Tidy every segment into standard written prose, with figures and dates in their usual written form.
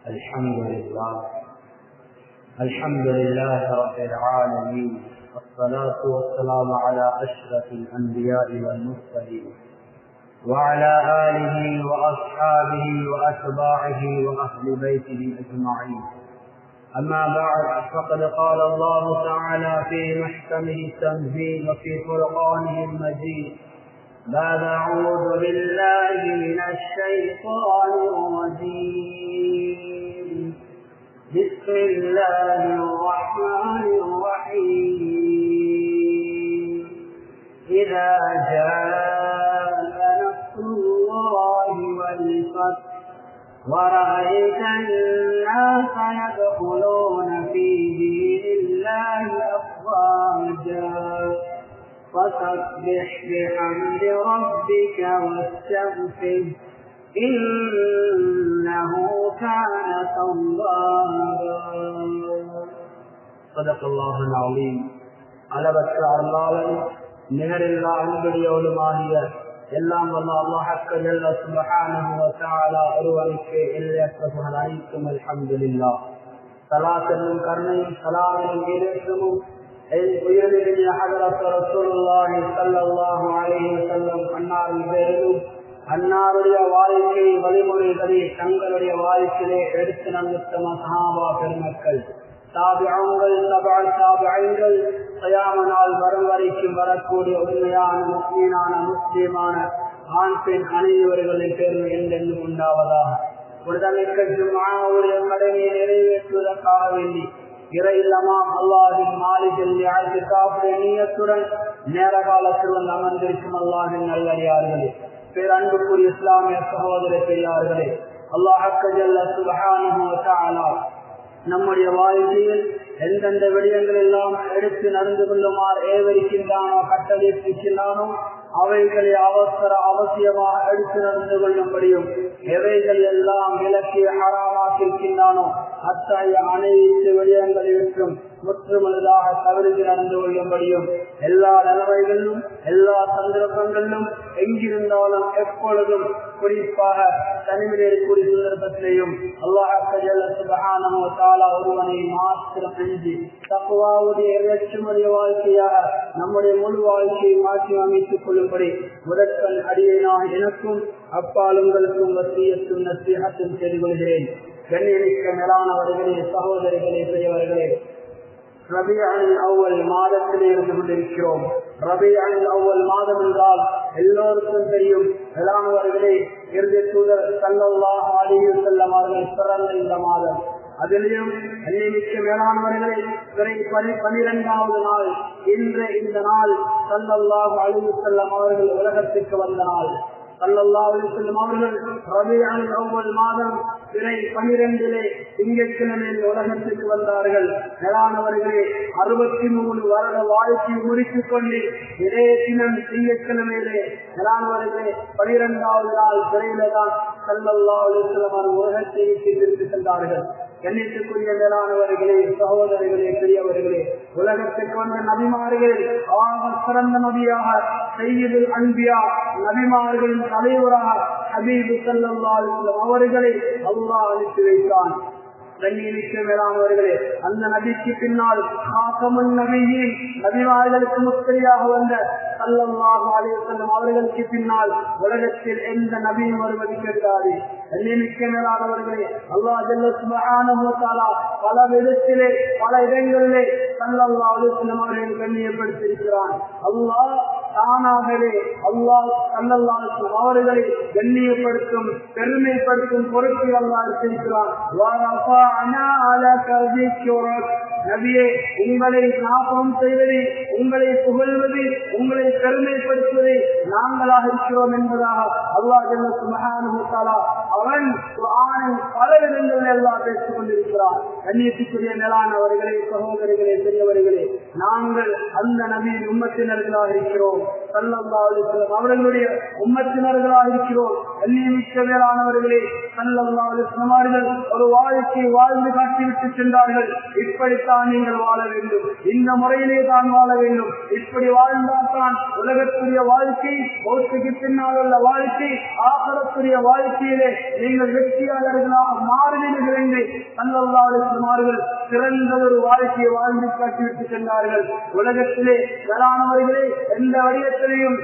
الحمد لله رب العالمين، والصلاة والسلام على أشرف الأنبياء والمرسلين وعلى آله وأصحابه وأتباعه وأهل بيته أجمعين. أما بعد، فقد قال الله تعالى في محكمه التنزيل وفي فرقانه المجيد بعد أعوذ بالله من الشيطان الرجيم. بسم الله الرحمن الرحيم. إذا جاء نصر الله والفتح ورأيت الناس يدخلون في دين الله أفواجا فسبح بحمد ربك واستغفره إنه كان توابا. صدق الله العظيم. அளவற்ற அருளாளன் நிகரில்லா அன்புடையோடுமாகிய எல்லாம் வல்ல அல்லாஹ் ஜல்ல சுப்ஹானஹு வ தஆலா ஒருவனுக்கு எல்லையற்ற புகழ் அனைத்தும் அல்ஹம்துலில்லாஹ். ஸலாத் என்னும் கருணையும் ஸலாமும் ஈரேற்றமும் உயர்நிலைய ஹஜ்ரத் ரசூலுல்லாஹி ஸல்லல்லாஹு அலைஹி வஸல்லம் அன்னாரின் அன்னாருடைய வாழ்க்கை வழிமுறைகளை தங்களுடைய வாழ்க்கையிலே எடுத்து நடந்த சஹாபா பெருமக்கள், தாபிஊன்கள், தபஅ-தாபிஈன்கள், கியாம நாள் வரும் வரைக்கும் வரக்கூடிய உண்மையான முஃமினான முஸ்லிமான ஆண் பெண் அனைவர்களின் பேர்வு என்றென்றும் உண்டாவதாக. புனிதமிக்க ஜும்ஆவுடைய கடமையை நிறைவேற்றுவதற்காக வேண்டி இறை இல்லமாம் அல்லாஹின் மாளிகையில் இஅ்திகாஃபுடைய நிய்யத்துடன் நேர காலத்தில் வந்து அமர்ந்திருக்கும் அல்லாஹின் நல்லடியார்களே, பேரன்புக்குரிய இஸ்லாமிய சகோதர பெரியார்களே, அல்லாஹ் ஜல்ல சுப்ஹானஹு வ தஆலா நம்முடைய வாழ்க்கையில் எந்தெந்த விடயங்கள் எல்லாம் எடுத்து நடந்து கொள்ளுமாறு ஏவரிக்கின்றானோ, கட்டளையிட்டிருக்கின்றானோ அவைகளை அவசியமாக எடுத்து நடந்து கொள்ளும்படியும், எவைகள் எல்லாம் விலக்கி ஹராமாக்கியிருக்கின்றானோ அத்தகைய அனைத்து விடயங்களிலும் முற்றுமுழுதாக தவிர்த்து நடந்து கொள்ளும்படியும், எல்லா நிலைமைகளிலும் எல்லா சந்தர்ப்பங்களிலும் எங்கிருந்தாலும் எப்பொழுதும் குறிப்பாக தனிமையிலேயே சந்தர்ப்பத்திலேயும் அல்லாஹ் சுப்ஹானஹு வ தஆலா ஒருவனை மாத்திரம் செஞ்சு தக்வாவுடைய இறைச்சியுடைய வாழ்க்கையாக நம்முடைய முழு வாழ்க்கையை மாற்றி அமைத்துக் கொள்ளும்படி முதற்கண் அடியேனாக எனக்கும் அப்பால் உங்களுக்கும் வசியத்தும் நசீஹத்தும் செய்து கொள்கிறேன். கண்ணியமிக்க மேலானவர்களே, சகோதரிகளே, பெரியவர்களே, ரபீஉல் அவ்வல் மாதத்திலே இருந்து கொண்டிருக்கிறோம். ரபீஉல் அவ்வல் மாதம் என்றால் எல்லோருக்கும் தெரியும். மேலானவர்களே, இறுதி தூதர் ஸல்லல்லாஹு அலைஹி வஸல்லம் அவர்கள் பிறந்த இந்த மாதம், அதிலும் மிக்க மேலானவர்களே 12வது நாள் இன்று. இந்த நாள் ஸல்லல்லாஹு அலைஹி வஸல்லம் அவர்கள் உலகத்திற்கு வந்த நாள். ஸல்லல்லாஹு அலைஹி வஸல்லம் அவர்கள் ரபீஉல் அவ்வல் மாதம் 12 திங்கட்கிழமையில் உலகத்திற்கு வந்தார்கள். மேலானவர்களே, 63 வருட வாழ்க்கையை முடித்துக் கொண்டு இதே தினம் திங்கட்கிழமையிலே மேலானவர்களே 12வது நாள் பிறையில தான் ஸல்லல்லாஹு அலைஹி வஸல்லம் அவர்கள் உலகத்தை விட்டு சென்றார்கள். கண்ணியத்துக்குரிய மேலானவர்களே, சகோதரர்களே, பெரியவர்களே, உலகத்துக்கு வந்த நபிமார்கள் ஆக சிறந்த நபியாக சய்யிதுல் அன்பியா நபிமார்களின் தலைவராக ஹபீப் ஸல்லல்லாஹு அலைஹி வஸல்லம் அவர்களை அல்லாஹ் அனுப்பி வைத்தான். கண்ணியமிக்க மேலானவர்களே, அந்த நபிக்கு பின்னால் காத்தமுன் நபியின் நபிமார்களுக்கு முத்திரையாக வந்த ஸல்லல்லாஹு அலைஹி வஸல்லம் அவர்களுக்கு பின்னால் உலகத்தில் எந்த நபியும் வருவது கிடையாது. கண்ணியமிக்க மேலானவர்களே, அல்லாஹ் ஜல்ல சுப்ஹானஹு வ தஆலா பல விதத்திலே பல இடங்களிலே ஸல்லல்லாஹு அலைஹி வஸல்லம் அவர்களை கண்ணியப்படுத்தியிருக்கிறான். அல்லாஹ் தானாகவே அல்லாஹ் ஸல்லல்லாஹு அலைஹி வஸல்லம் அவர்களை கண்ணியப்படுத்தும் பெருமைப்படுத்தும் பொறுப்பை அல்லாஹ் எடுத்திருக்கிறான். நபியே, உங்களை ஞாபகம் செய்வது, உங்களை புகழ்வது, உங்களை பெருமைப்படுத்துவது நாங்களாக இருக்கிறோம் என்பதாக அல்லாஹ் ஜல்ல சுப்ஹானஹு வ தஆலா அவன் குர்ஆனில் பல இடங்களில் எல்லாம் பேசிக் கொண்டிருக்கிறான். கண்ணியத்துக்குரிய மேலானவர்களே, சகோதரிகளே, பெரியவர்களே, நாங்கள் அந்த நபியின் உம்மத்தினர்களாக இருக்கிறோம். ஸல்லல்லாஹு அலைஹி வஸல்லம் அவர்களுடைய உம்மத்தினர்களாக இருக்கிறோம். கண்ணியமிக்க மேலானவர்களே, ஸல்லல்லாஹு அலைஹி வஸல்லம் அவர்கள் ஒரு வாழ்க்கை வாழ்ந்து காட்டிவிட்டு சென்றார்கள். இப்படித்தான் தான் நீங்கள் வாழ வேண்டும், இந்த முறையிலே தான் வாழ வேண்டும். இப்படி வாழ்ந்தால்தான் உலகத்துடைய வாழ்க்கை, பௌத்திக்கு பின்னால் உள்ள வாழ்க்கை, ஆகரத்துடைய வாழ்க்கையிலே நீங்கள் வெற்றியாளர்களாக மாறுவீர்கள் என்று ஸல்லல்லாஹு அலைஹி வஸல்லம் சிறந்த ஒரு வாழ்க்கையை வாழ்ந்து காட்டிவிட்டு சென்றார்கள். உலகத்திலே மேலானவர்களே எந்த வடிவத்திலையும்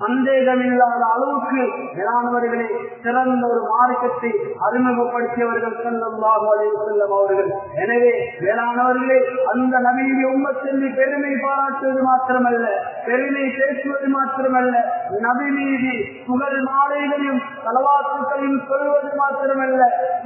சந்தேகமில்லாத அளவுக்கு மேலானவர்களே சிறந்த ஒரு மார்க்கத்தை அறிமுகப்படுத்தியவர்கள் ஸல்லல்லாஹு அலைஹி வஸல்லம் அவர்கள். எனவே மேலானவர்களே அந்த நபியுடைய உம்மத்தில் பெருமை பாராட்டுவது மாத்திரமல்ல, பெருமை பேசுவது மாத்திரமல்ல, நபி மீது புகழ் மாலைகளையும் ஸலவாத்துகளையும் சொல்வது மாத்திரமல்ல,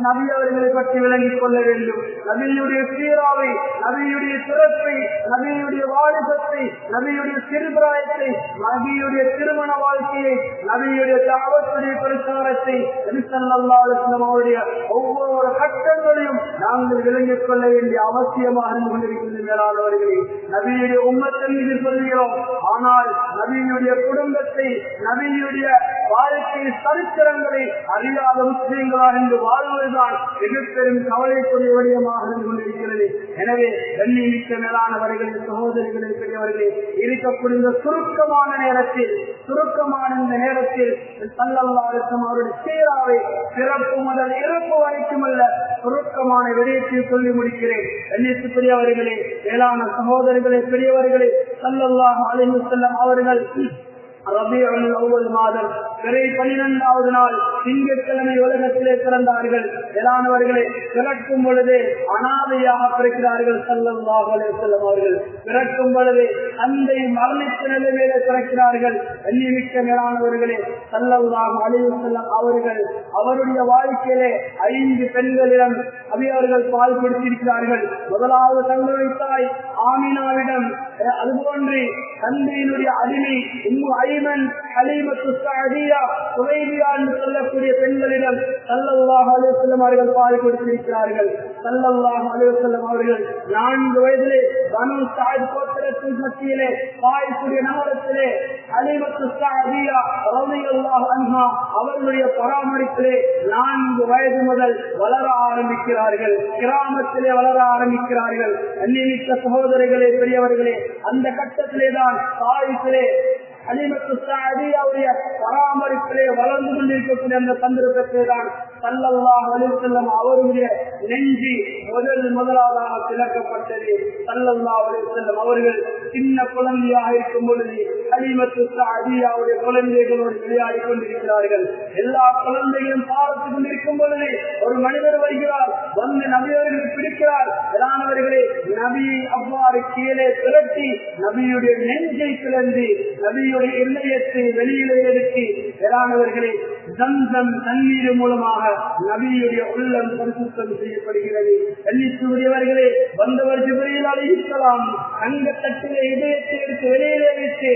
நபி அவர்களை பற்றி விளங்கிக் கொள்ள வேண்டும். நபியுடைய சீராவை, நபியுடைய சிறப்பை, நபியுடைய வாலிபத்தை, நபியுடைய சிறுபிராயத்தை, நபியுடைய திருமண வாழ்க்கையை, நபியுடைய தாவத்துடைய பிரச்சாரத்தை, நபி ஸல்லல்லாஹு அலைஹி வஸல்லம் அவருடைய ஒவ்வொரு கட்டங்களையும் நாங்கள் விளங்கிக் கொள்ள வேண்டிய அவசியமாக இருந்து கொண்டிருக்கின்ற மேலானவர்களே, நபியுடைய உம்மத்தை மீது சொல்கிறோம். ஆனால் நபியுடைய குடும்பத்தை, நபியுடைய வாழ்க்கை சரித்திரங்களை அறியாத முஸ்லிம்களாக இன்று வாழ்வதுதான் மிக பெரும் கவலைக்குரிய விடயமாக இருந்து கொண்டிருக்கிறது. எனவே கண்ணியமிக்க மேலானவர்களே, சகோதரிகளே, பெரியவர்களே, இருக்கக்கூடிய சுருக்கமான நேரத்தில் ஸல்லல்லாஹு அலைஹி வஸல்லம் அவருடைய சீராவை பிறப்பு முதல் இறப்பு வரைக்கும் அல்ல, சுருக்கமான விடயத்தை சொல்லி முடிக்கிறேன். கண்ணியத்துக்குரியவர்களே, மேலான சகோதரர்களே, பெரியவர்களே, ஸல்லல்லாஹு அலைஹி வஸல்லம் அவர்கள் ரபியுல் அவ்வல் மாதம் பிறை 12வது நாள் திங்கட்கிழமை உலகத்திலே பிறந்தார்கள். மேலானவர்களே, பிறக்கும் பொழுதே அனாதையாக பிறக்கிறார்கள். ஸல்லல்லாஹு அலைஹி வஸல்லம் அவர்கள் பிறக்கும் பொழுதே தந்தை மரணித்த நிலையிலே பிறக்கிறார்கள். கண்ணியமிக்க மேலானவர்களே, ஸல்லல்லாஹு அலைஹி வஸல்லம் அவர்கள் அவருடைய வாழ்க்கையிலே 5 பெண்களிடம் அவர்கள் பால் கொடுத்திருக்கிறார்கள். முதலாவது தங்களுடைய தாய் ஆமினாவிடம், அதுபோன்று தந்தையினுடைய அடிமை உம்மு ஐமன், ஹலீமத்து ஸஅதியா, சுவைபியா என்று சொல்லக்கூடிய பெண்களிடம் ஸல்லல்லாஹு அலைஹி வஸல்லம் அவர்கள் பால் கொடுத்திருக்கிறார்கள். ஸல்லல்லாஹு அலைஹி வஸல்லம் அவர்கள் 4 வயதிலே பனு ஸஅத் கோத்திரத்தின் மத்தியிலே தாய்க்குரிய நகரத்திலே ஹலீமத்து ஸஅதியா ரலியல்லாஹு அன்ஹா அவர்களுடைய பராமரிப்பிலே 4 வயது முதல் வளர ஆரம்பிக்கிறார்கள், கிராமத்திலே வளர ஆரம்பிக்கிறார்கள். அன்னிமிக்க சகோதரிகளே, பெரியவர்களே, அந்த கட்டத்திலே தான் தாயிலே ஹலீமத்து ஸஅதியாவுடைய பராமரிப்பிலே வளர்ந்து கொண்டிருக்கக்கூடிய அந்த சந்தர்ப்பத்திலே தான் ஸல்லல்லாஹு அலைஹி வஸல்லம் அவருடைய நெஞ்சு முதலாவதாக திறக்கப்பட்டது. ஸல்லல்லாஹு அலைஹி வஸல்லம் அவர்கள் சின்ன குழந்தையாக இருக்கும் பொழுது ஹலீமத்து ஸஅதியாவுடைய குழந்தைகளோடு விளையாடி கொண்டிருக்கிறார்கள். எல்லா குழந்தைகளும் பார்த்துக் கொண்டிருக்கும் பொழுது ஒரு மனிதர் வருகிறார், வந்து நபி அவர்களுக்கு பிடிக்கிறார். மேலானவர்களே, நபியை அவ்வாறு கீழே திரட்டி நபியுடைய நெஞ்சை பிளந்து நபியுடைய இதயத்தை வெளியிலே எடுத்து, மேலானவர்களே, ஜம்சம் தண்ணீர் மூலமாக நபியுடைய உள்ளம் பரிசுத்தம் செய்யப்படுகிறது. கண்ணியத்துக்குரியவர்களே, வந்தவர் ஜிப்ரீல் அலைஹிஸ்ஸலாம் அங்க தட்டிலே இதயத்தை எடுத்து வெளியிலே வைத்து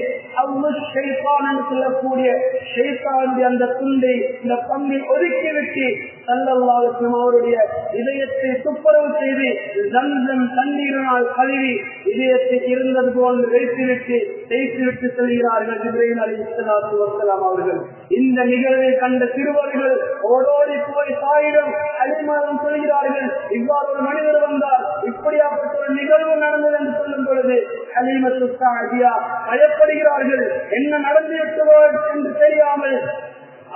ஷைத்தான் என்று சொல்லக்கூடிய ஷைத்தானுடைய அந்த துண்டை, இந்த பங்கை ஒதுக்கிவிட்டு ஸல்லல்லாஹு அலைஹி வஸல்லம் அவருடைய இதயத்தை துப்புரவு செய்து ஜம்சம் தண்ணீரினால் கழுவி இதயத்தை இருந்தது போன்று வைத்துவிட்டு தேய்த்துவிட்டு செல்கிறார்கள் ஜிப்ரீல் அலைஹிஸ்ஸலாத்து வஸ்ஸலாம் அவர்கள். இந்த நிகழ்வை கண்ட சிறுவர்கள் ஓடோடி போய் தாயிடம் அலிமாவும் சொல்கிறார்கள், இவ்வாறு ஒரு மனிதர் வந்தார், இப்படியாப்பட்ட ஒரு நிகழ்வு நடந்தது என்று சொல்லும் பொழுது ஹலீமத்து ஸஅதியா பயப்படுகிறார்கள். என்ன நடந்துவிட்டதோ என்று தெரியாமல்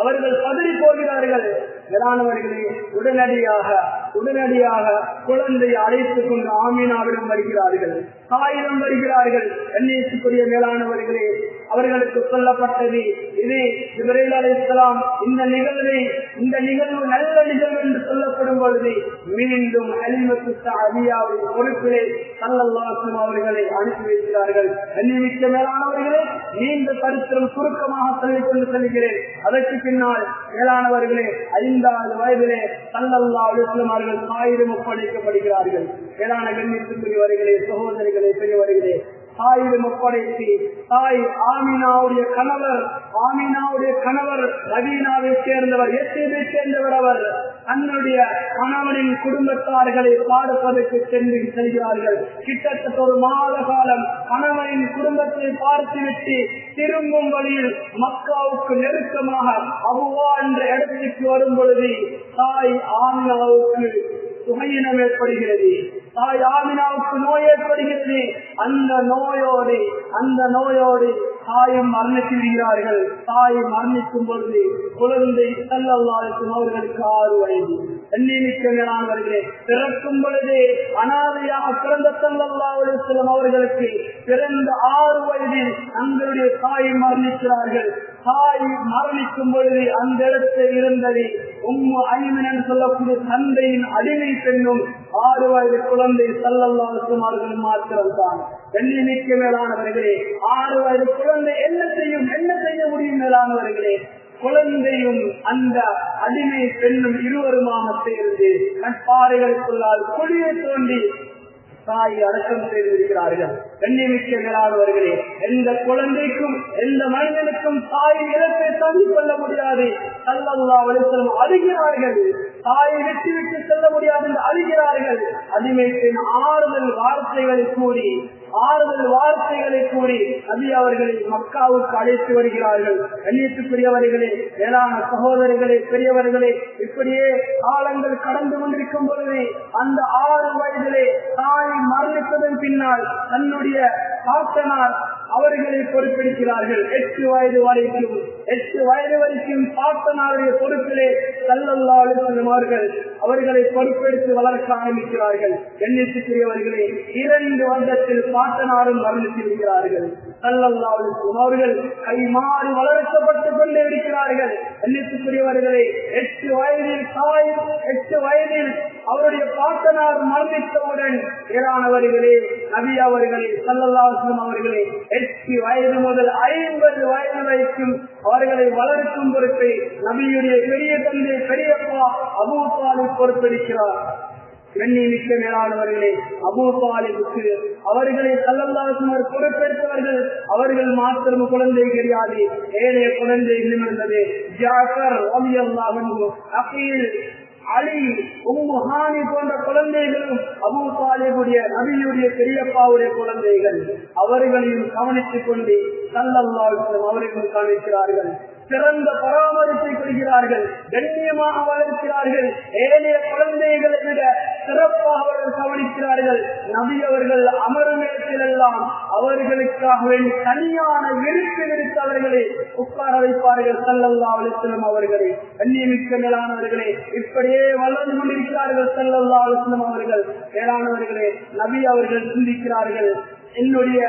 அவர்கள் பதறி போகிறார்கள். மேலானவர்களே, உடனடியாக குழந்தையை அழைத்துக் கொண்டு ஆமீனாவிடம் வருகிறார்கள், தாயிடம் வருகிறார்கள். கண்ணியத்துக்குரிய மேலானவர்களே, அவர்களுக்கு சொல்லப்பட்டது இது ஜிப்ரீல் அலைஹிஸ்ஸலாம் இந்த நிகழ்வு நல்ல நிகழ்வு என்று சொல்லப்படும் பொழுது மீண்டும் ஹலீமத்து ஸஅதியாவுடைய பொறுப்பிலே ஸல்லல்லாஹு அலைஹி வஸல்லம் அவர்களை அனுப்பி வைக்கிறார்கள். கண்ணியமிக்க மேலானவர்களே, நீண்ட சரித்திரம் சுருக்கமாக சொல்லிக் கொண்டு செல்கிறேன். அதற்கு பின்னால் மேலானவர்களே, 5வது வயதிலே ஸல்லல்லாஹு அலைஹி வஸல்லம் அவர்கள் தாயிடம் ஒப்படைக்கப்படுகிறார்கள். மேலான கண்ணியத்துக்குரியவர்களே, சகோதரிகளே, பெரியவர்களே, தாயிடம் ஒப்படைத்து தாய் ஆமினாவுடைய கணவர் மதீனாவை சேர்ந்தவர், எத்தீபை சேர்ந்தவர். அவர் தன்னுடைய கணவனின் குடும்பத்தார்களை பார்ப்பதற்கு செல்கிறார்கள். கிட்டத்தட்ட ஒரு மாத காலம் கணவனின் குடும்பத்தை பார்த்துவிட்டு திரும்பும் வழியில் மக்காவுக்கு நெருக்கமாக அபுவா என்ற இடத்திற்கு வரும் பொழுது தாய் ஆமினாவுக்கு சுகையினம் ஏற்படுகிறது, தாய் ஆமினாவுக்கு நோய் ஏற்படுகிறது. அந்த நோயோடு தாயும் மரணித்து விடுகிறார்கள். தாய் மரணிக்கும் பொழுது குழந்தை ஸல்லல்லாஹு அலைஹி வஸல்லம் அவர்களுக்கு 6 வயது. எண்ணிக்கையானவர்களே, பிறக்கும் பொழுதே அனாதையாக பிறந்த ஸல்லல்லாஹு அலைஹி வஸல்லம் அவர்களுக்கு பிறந்த 6 வயதில் தங்களுடைய தாய் மரணிக்கிறார்கள். தாய் மரணிக்கும் பொழுது அந்த இடத்தில் இருந்தது உம்மு ஐமன் என்று சொல்லக்கூடிய தந்தையின் அடிமை பெண்ணும் 6 வயது குழந்தை ஸல்லல்லாஹு அலைஹி வஸல்லம் அவர்கள் மாத்திரம்தான். எண்ணிக்கை மேலானவர்களே, 6 வயது குழந்தை என்ன செய்ய முடியும் மேலானவர்களே? குழந்தையும் அந்த அடிமை பெண்ணும் இருவருமாக சேர்ந்து கற்பாறைகளுக்குள்ளால் குழியை தோண்டி தாய் அடக்கம் செய்திருக்கிறார்கள். கண்ணியமிக்க மேலானவர்களே, எந்த குழந்தைக்கும் எந்த மனிதனுக்கும் தாயின் இடத்தை தாங்கிக் கொள்ள முடியாது. ஸல்லல்லாஹு அலைஹி வஸல்லம் அழுகிறார்கள். தாயை விட்டு செல்ல முடியாது என்று அழுகிறார்கள். அடிமைப்பின் ஆறுதல் வார்த்தைகளை கூறி நபி அவர்களை மக்காவுக்கு அழைத்து வருகிறார்கள். கண்ணியத்துக்குரியவர்களே, மேலான சகோதரர்களே, பெரியவர்களே, இப்படியே காலங்கள் கடந்து கொண்டிருக்கும் பொழுது அந்த 6 வயதிலே தாய் மரணித்ததன் பின்னால் தன்னுடைய பாட்டனார் அவர்களை பொறுப்பெடுக்கிறார்கள். 8 வயது வரைக்கும் பாட்டனாருடைய பொறுப்பிலே ஸல்லல்லாஹு அலைஹி வஸல்லம் அவர்களை பொறுப்பெடுத்து வளர்க்க ஆரம்பிக்கிறார்கள். எண்ணிக்கையவர்களே, 2 வருடத்தில் பாட்டனாரும் மரணித்திருக்கிறார்கள். ஸல்லல்லாஹு அலைஹி வஸல்லம் அவர்கள் கைமாறி வளர்க்கப்பட்டுக் கொண்டே இருக்கிறார்கள். எண்ணிக்கையவர்களே, 8 வயதில் அவருடைய பாட்டனார் மரணித்தவுடன் ஏரானவர்களே நபி அவர்களே ஸல்லல்லாஹு அலைஹி வஸல்லம் அவர்களே 8 வயது முதல் 50 வயது வரைக்கும் அவர்களை வளர்க்கும் பொறுப்பை நபியுடைய பெரிய தந்தை பெரியப்பா அபூ தாலிப் பொறுப்பெடுக்கிறார். எண்ணிமிக்க மேலானவர்களே, அபூ தாலிபுக்கு அவர்களை ஸல்லல்லாஹு அலைஹி வஸல்லம் பொறுப்பெடுத்தவர்கள் அவர்கள் மாத்திரம் குழந்தை கிடையாது, ஏழைய குழந்தை இருந்தது. ஜாஃபர் ரலியல்லாஹு அன்ஹு, அகீல், அலி, உம்மு ஹானி போன்ற குழந்தைகளும் அபூ தாலிபுடைய நபியுடைய பெரியப்பாவுடைய குழந்தைகள். அவர்களையும் கவனித்துக் கொண்டு ஸல்லல்லாஹு அலைஹி வஸல்லம் அவர்களும் கவனிக்கிறார்கள். சிறந்த பராமரிப்பை கொள்கிறார்கள், கண்ணியமாக வளர்க்கிறார்கள். ஏழைய குழந்தைகளை விட சிறப்பாக அவர்கள் கவனிக்கிறார்கள். நபி அவர்கள் அமரும் இடத்திலெல்லாம் அவர்களுக்காக வேண்டி தனியான விரித்து அவர்களை உட்கார வைப்பார்கள். ஸல்லல்லாஹு அலைஹி வஸல்லம் அவர்களை கண்ணியமிக்க மேலானவர்களே, இப்படியே வளர்ந்து கொண்டிருக்கிறார்கள். ஸல்லல்லாஹு அலைஹி வஸல்லம் அவர்கள் மேலானவர்களே, நபி அவர்கள் சிந்திக்கிறார்கள், என்னுடைய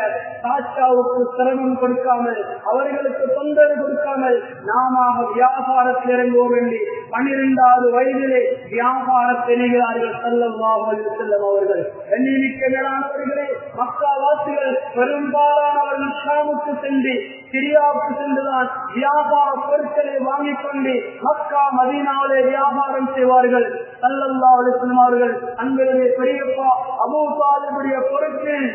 தாத்தாவுக்கு சிரமம் கொடுக்காமல் அவர்களுக்கு தொந்தரவு கொடுக்காமல் நாம வியாபாரத்தில் இறங்குவோம் என்று 12வது வயதிலே வியாபாரத்தை இணைகிறார்கள். ஸல்லல்லாஹு அலைஹி வஸல்லம் அவர்கள் எண்ணிமிக்க மேலானவர்களே, மக்காவாசிகள் பெரும்பாலானவர்கள் ஷாமுக்கு சென்று சிரியாவுக்கு சென்றுதான் வியாபார பொருட்களை வாங்கிக் கொண்டு மக்கா மதீனாவிலே வியாபாரம் செய்வார்கள். ஸல்லல்லாஹு அலைஹி வஸல்லம் அவர்கள் அன்பர்களே பெரியப்பா அபூ தாலிபுடைய பொருட்கள்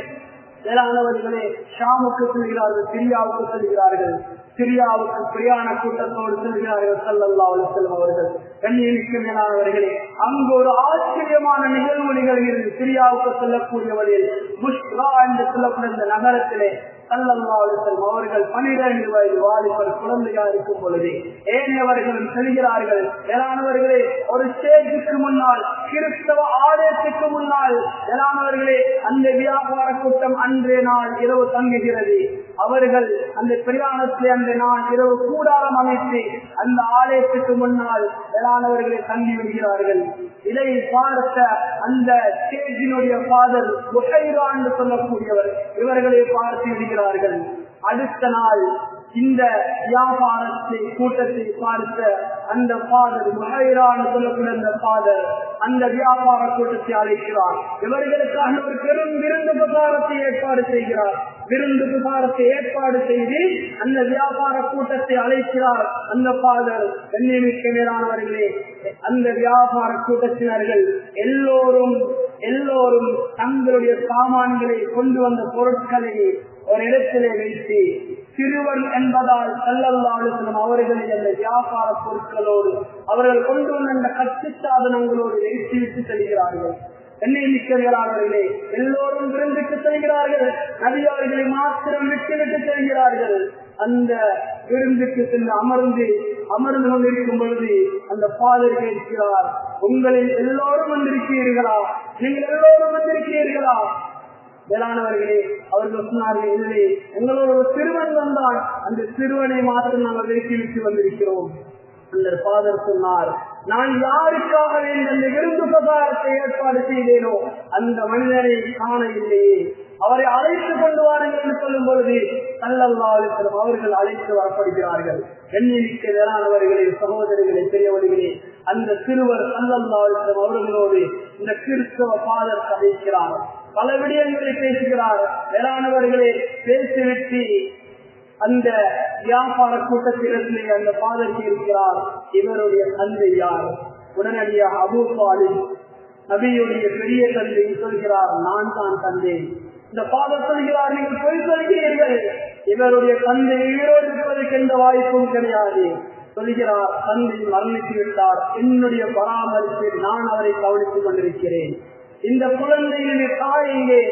மேலானவர்களே ஷாமுக்கு செல்கிறார்கள், சிரியாவுக்கு செல்கிறார்கள். சிரியாவுக்கு பிரயாண கூட்டத்தோடு செல்கிறார்கள் ஸல்லல்லாஹு அலைஹி வஸல்லம் அவர்கள். கண்ணியமிக்க மேலானவர்களே, அங்கு ஒரு ஆச்சரியமான நிகழ்வு நிகழ்கிறது. சிரியாவுக்கு செல்லக்கூடிய வழியில் புஷ்ரா என்று சொல்லக்கூடிய இந்த நகரத்திலே ஸல்லல்லாஹு அலைஹி வஸல்லம் அவர்கள் 12 வயது வாலிபர் குழந்தையா இருக்கும் பொழுது ஏனையவர்களும் செல்கிறார்கள். மேலானவர்களே, ஒரு ஸ்டேஜுக்கு முன்னால், கிறிஸ்தவ ஆலயத்துக்கு முன்னால் மேலானவர்களே அந்த வியாபார கூட்டம் அன்றைய நாள் இரவு தங்குகிறது. அவர்கள் அந்த பிரயாணத்தில் அந்த நாள் இரவு கூடாரம் அமைத்து அந்த ஆலயத்துக்கு முன்னால் மேலானவர்களை தங்கி விடுகிறார்கள். இதை பார்த்த அந்த ஸ்டேஜினுடைய ஃபாதர் புகைரா என்று சொல்லக்கூடியவர் இவர்களை பார்த்து விடுகிறார்கள். அடுத்த நாள் இந்த வியாபாரத்தை கூட்டத்தை பார்த்த அந்த ஃபாதர் புகைரான்னு சொல்லக்கூடிய அந்த ஃபாதர் அந்த வியாபார கூட்டத்தை அழைக்கிறார். இவர்களுக்காக ஒரு பெரும் விருந்து பிரசாரத்தை ஏற்பாடு செய்கிறார். விருந்து பிரசாரத்தை ஏற்பாடு செய்து அந்த வியாபார கூட்டத்தை அழைக்கிறார் அந்த ஃபாதர். கண்ணியமிக்க மேலானவர்களே, அந்த வியாபார கூட்டத்தினர்கள் எல்லோரும் தங்களுடைய சாமான்களை கொண்டு வந்த பொருட்களை ஒரு இடத்திலே வைத்து சிறுவன் என்பதால் ஸல்லல்லாஹு அலைஹி வஸல்லம் அவர்களை அந்த வியாபார பொருட்களோடு அவர்கள் கொண்டு வந்த அந்த கட்டு சாதனங்களோடு வைத்து செல்கிறார்கள். எண்ணிக்கையாளர்களே, எல்லோரும் விருந்துக்கு செல்கிறார்கள். நபி அவர்களை மாத்திரம் விட்டு செல்கிறார்கள். அந்த விருந்துக்கு சென்று அமர்ந்து அமர்ந்து கொண்டிருக்கும் பொழுது அந்த ஃபாதர் கேட்கிறார், உங்களில் எல்லோரும் வந்திருக்கிறீர்களா? நீங்கள் எல்லோரும் வந்திருக்கிறீர்களா? வேளாணவர்களே, அவர்கள் சொன்னார்கள், இல்லை, எங்களோட ஒரு சிறுவன் வந்தான், அந்த சிறுவனை மாத்திரம் நாங்கள் விலக்கி விட்டு வந்திருக்கிறோம். அந்த ஃபாதர் சொன்னார், நான் யாருக்காக இந்த விருந்து பிரசாரத்தை ஏற்பாடு செய்தேனோ அந்த மனிதனை காண இல்லையே, அவரை அழைத்து கொண்டு வாருங்கள் என்று சொல்லும் பொழுது ஸல்லல்லாஹு அலைஹி வஸல்லம் அவர்கள் அழைத்து வரப்படுகிறார்கள். எண்ணிமிக்க வேளாணவர்களே, சகோதரிகளே, பெரியவர்களே, அந்த சிறுவர் ஸல்லல்லாஹு அலைஹி வஸல்லம் அவர்களோடு இந்த கிறிஸ்தவ ஃபாதர் கதைக்கிறார், பல விடயங்களை பேசுகிறார். வேளாணவர்களே, பேசிவிட்டு அந்த வியாபார கூட்டத்திலே அந்த ஃபாதர் இருக்கிறார், இவருடைய தந்தை யார்? உடனடியாக அபூ தாலிப் நபியுடைய பெரிய தந்தை சொல்கிறார், நான் தான் தந்தை. இந்த ஃபாதர் சொல்கிறார், நீங்கள் பொய் சொல்கிறீர்கள், இவருடைய தந்தை உயிரோடு இருப்பதற்கு எந்த வாய்ப்பும் கிடையாது. சொல்கிறார், தந்தை மரணித்து விட்டார், என்னுடைய பராமரிப்பில் நான் அவரை கவனித்துக் கொண்டிருக்கிறேன். இந்த குழந்தையின் தாய் எங்கே?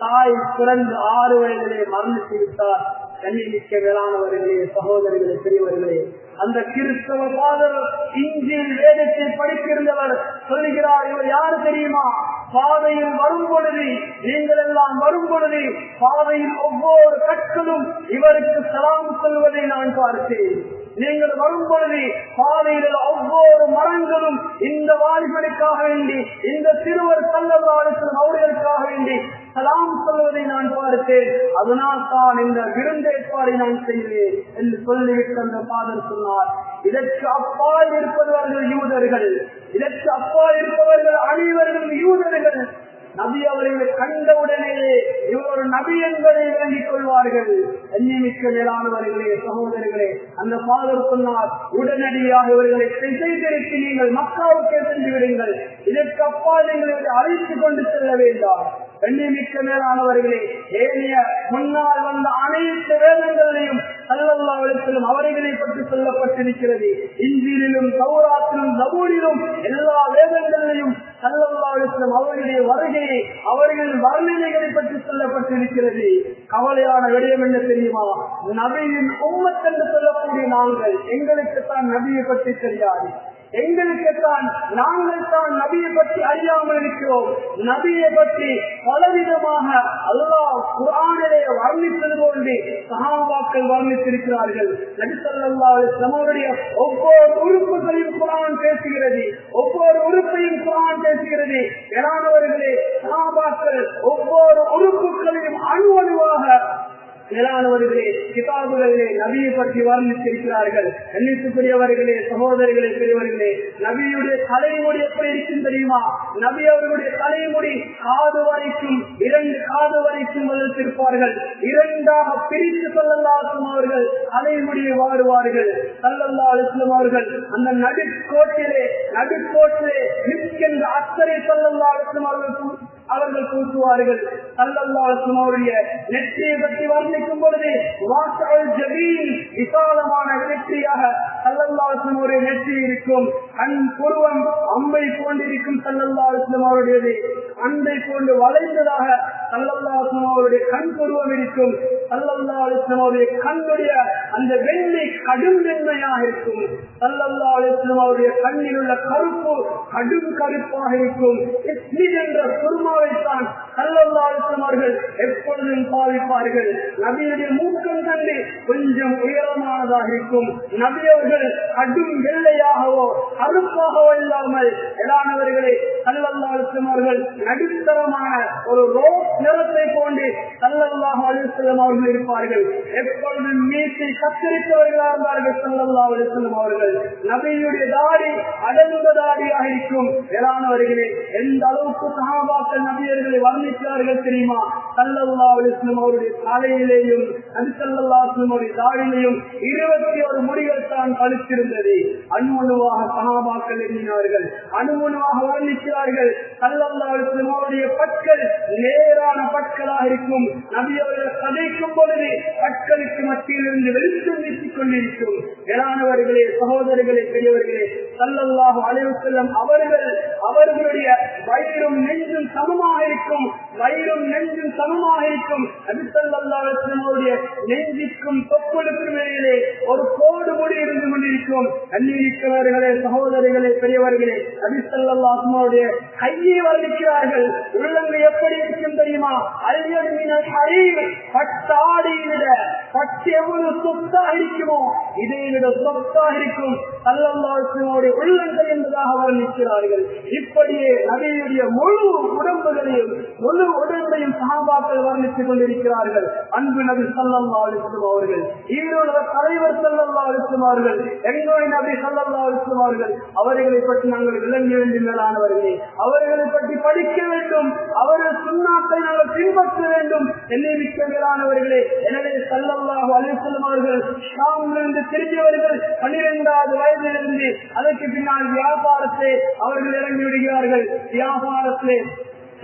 தாய் பிறந்து 6 வயதிலே மரணித்து விட்டார். கண்ணிமிக்க வேளாணவர்களே, சகோதரிகளே, பெரியவர்களே, அந்த கிறிஸ்தவ ஃபாதர் இன்ஜில் வேதத்தை படித்திருந்தவர் சொல்லுகிறார், இவர் யாரு தெரியுமா? பாதையில் வரும் பொழுது, நீங்கள் எல்லாம் வரும் பொழுது பாதையில் ஒவ்வொரு கற்களும் இவருக்கு சலாம் சொல்வதை நான் பார்த்தேன். நீங்கள் வரும் பொழுது பாதையில் ஒவ்வொரு மரங்களும் இந்த வாலிபனுக்காக வேண்டி, இந்த சிறுவர் ஸல்லல்லாஹு அலைஹி வஸல்லம் அவர்களுக்காக வேண்டி சலாம் சொல்வதை நான் பார்த்தேன். அதனால் தான் இந்த விருந்தேற்பாடை நான் செய்வேன் என்று சொல்லிவிட்டு அந்த ஃபாதர் சொன்னார், இதற்கு அப்பால் இருப்பவர்கள் யூதர்கள், இதற்கு அப்பால் இருப்பவர்கள் அனைவர்கள் யூதர்கள். நபி அவர்களை கண்டவுடனேயே இவர் ஒரு நபி என்பதை வேண்டிக் கொள்வார்கள். எண்ணிமிக்க மேலானவர்களே, சகோதரர்களே, அந்த ஃபாதர் சொன்னார், உடனடியாக இவர்களை திசை திருப்பி நீங்கள் மக்காவுக்கே சென்று விடுங்கள், இதற்கு அப்பால் நீங்கள் அழைத்துக் கொண்டு செல்ல வேண்டாம். எண்ணிமிக்க மேலானவர்களே, ஏனைய முன்னால் வந்த அனைத்து வேதங்களையும் ஸல்லல்லாஹு அலைஹி வஸல்லம் அவர்களை பற்றி சொல்லப்பட்டிருக்கிறது. இன்ஜீலிலும் தௌராத்திலும் ஜபூரிலும் எல்லா வேதங்களிலும் ஸல்லல்லாஹு அலைஹி வஸல்லம் அவர்களுடைய வருகையை, அவர்கள் வர்ணனைகளை பற்றி சொல்லப்பட்டிருக்கிறது. கவலையான விடயம் என்ன தெரியுமா? நபியின் உம்மத் என்று சொல்லக்கூடிய நாங்கள், எங்களுக்கு தான் நபியை பற்றி தெரியாது, எங்களுக்குத்தான் நாங்கள் தான் நபியை பற்றி அறியாமல் இருக்கிறோம். நபியை பற்றி பலவிதமாக அல்லாஹ் குர்ஆனிலே வர்ணித்தது போன்று சஹாபாக்கள் வர்ணித்திருக்கிறார்கள். நபி ஸல்லல்லாஹு அலைஹி வஸல்லம் அவருடைய ஒவ்வொரு உறுப்புகளையும் குர்ஆன் பேசுகிறது, ஒவ்வொரு உறுப்பையும் குர்ஆன் பேசுகிறது. மேலானவர்களே, சஹாபாக்கள் ஒவ்வொரு உறுப்புகளையும் அணுவணுவாக மேலானவர்களே கிதாபுகளிலே நபியை பற்றி வர்ணித்திருக்கிறார்கள். எண்ணித்துக்குரியவர்களே, சகோதரிகளே, பெரியவர்களே, நபியுடைய தலைமுடி எப்படி இருக்கும் தெரியுமா? நபி அவர்களுடைய தலைமுடி காது வரைக்கும், 2 காது வரைக்கும் வளர்த்திருப்பார்கள். 2ஆக பிரித்து ஸல்லல்லாஹு அலைஹி வஸல்லம் அவர்கள் தலைமுடியை வாடுவார்கள். ஸல்லல்லாஹு அலைஹி வஸல்லம் அவர்கள் அந்த நடுக்கோட்டிலே நிற்கின்ற அத்தரை ஸல்லல்லாஹு அலைஹி வஸல்லம் அவர்கள் கூட்டுவார்கள். ஸல்லல்லாஹு அலைஹி வஸல்லம் அவருடைய நெற்றியை பற்றி வர்ணிக்கும் பொழுது வாசல் ஜபீன், விசாலமான நெற்றியாக ஸல்லல்லாஹு அலைஹி வஸல்லம் அவருடைய நெற்றி இருக்கும். கண் புருவம் அம்பை போன்றிருக்கும். ஸல்லல்லாஹு அலைஹி வஸல்லம் அவருடையது அம்பை போன்று வளைந்ததாக ஸல்லல்லாஹு அலைஹி வஸல்லம் அவருடைய கண் புருவம் இருக்கும். ஸல்லல்லாஹு அலைஹி வஸல்லம் அவருடைய கண்ணுடைய அந்த வெள்ளை கடும் வெண்மையாக இருக்கும். ஸல்லல்லாஹு அலைஹி வஸல்லம் அவருடைய கண்ணில் உள்ள கருப்பு கடும் கருப்பாக இருக்கும். இஸ்மித் என்ற குருமாவைத்தான் ஸல்லல்லாஹு அலைஹி வஸல்லம் அவர்கள் எப்பொழுதும் பாவிப்பார்கள். நபியுடைய மூக்கம் கண்டு கொஞ்சம் உயரமானதாக இருக்கும். நபி அவர்கள் கடும் வெள்ளையாகவோ கருப்பாகவோ இல்லாமல் எலானவர்களே ஸல்லல்லாஹு அலைஹி வஸல்லம் அவர்கள் நடுத்தரமான ஒரு ரோஸ் நிறத்தை போன்று ஸல்லல்லாஹு அலைஹி வஸல்லம் அவர்கள் இருப்பார்கள். எப்பொழுதும் மீசை கத்தரித்தவர்களாக இருந்தார்கள் ஸல்லல்லாஹு அலைஹி வஸல்லம் அவர்கள். நபியுடைய தாடி அடர்ந்த தாடியாக இருக்கும். எலானவர்களே, எந்த அளவுக்கு சஹாபாக்கள் நபியர்களை வர்ணித்தார்கள் தெரியுமா? ஸல்லல்லாஹு அலைஹி வஸல்லம் அவருடைய தலையிலேயும் நபி ஸல்லல்லாஹு அலைஹி வஸல்லம் அவருடைய தாடியிலேயும் 21 முடிகள் தான் பழுத்திருந்தது. அணுவணுவாக சஹாபாக்கள் எண்ணினார்கள், அணுவணுவாக வர்ணிக்கிறார்கள். ஸல்லல்லாஹு அலைஹி வஸல்லம் அவருடைய பற்கள் நேரான பற்களாக இருக்கும். நபி அவர்கள் கதைக்கும் பொழுது பற்களுக்கு மத்தியிலிருந்து வெளிச்சம் வீசிக் கொண்டிருக்கும். மேலானவர்களே, சகோதரர்களே, பெரியவர்களே, ஸல்லல்லாஹு அலைஹி வஸல்லம் அவர்களுடைய வயிறும் நெஞ்சும் சமமாக இருக்கும். வயிறும் நெஞ்சும் சமமாக இருக்கும். நபி ஸல்லல்லாஹு அலைஹி வஸல்லம் அவருடைய நெஞ்சுக்கும் தொப்புளுக்கும் இடையிலே ஒரு கோடு மூடி இருந்து கொண்டிருக்கும். கண்ணியமிக்கவர்களே, சகோதரிகளே, பெரியவர்களே, நபி ஸல்லல்லாஹு அலைஹி வஸல்லம் கையை வர்ணிக்கிறார்கள். உள்ளங்கை எப்படி இருக்கும் தெரியுமா? அல்யது மினல் ஹரீர், பட்டாடை விட பட்டு எவ்வளவு சொத்தாக இருக்குமோ இதை விட சொத்தாக இருக்கும் ஸல்லல்லாஹு அலைஹி வஸல்லம் உள்ளங்கை என்பதாக வர்ணிக்கிறார்கள். இப்படியே நபியுடைய முழு உடம்புகளையும் முழு உடம்பையும் சஹாபாக்கள் வர்ணித்துக் கொண்டிருக்கிறார்கள். அன்பு நபி ஸல்லல்லாஹு அலைஹி வஸல்லம் அவர்கள், ஈரோடு தலைவர் ஸல்லல்லாஹு அலைஹி வஸல்லம் அவர்கள், எங்களுடைய நபி ஸல்லல்லாஹு அலைஹி வஸல்லம் அவர்கள், அவர்களை பற்றி நாங்கள் விளங்க வேண்டும். மேலானவர்களே, அவர்களை பற்றி படிக்க வேண்டும். அவர்கள் சுன்னாத்தை நாங்கள் பின்பற்ற வேண்டும். என்னைமிக்க மேலானவர்களே, எனவே ஸல்லல்லாஹு அலைஹி வஸல்லம் அவர்கள் ஷாமிலிருந்து திரும்பியவர்கள் 12வது வயதிலிருந்து அதற்கு பின்னால் வியாபாரத்தை அவர்கள் இறங்கி விடுகிறார்கள். வியாபாரத்தை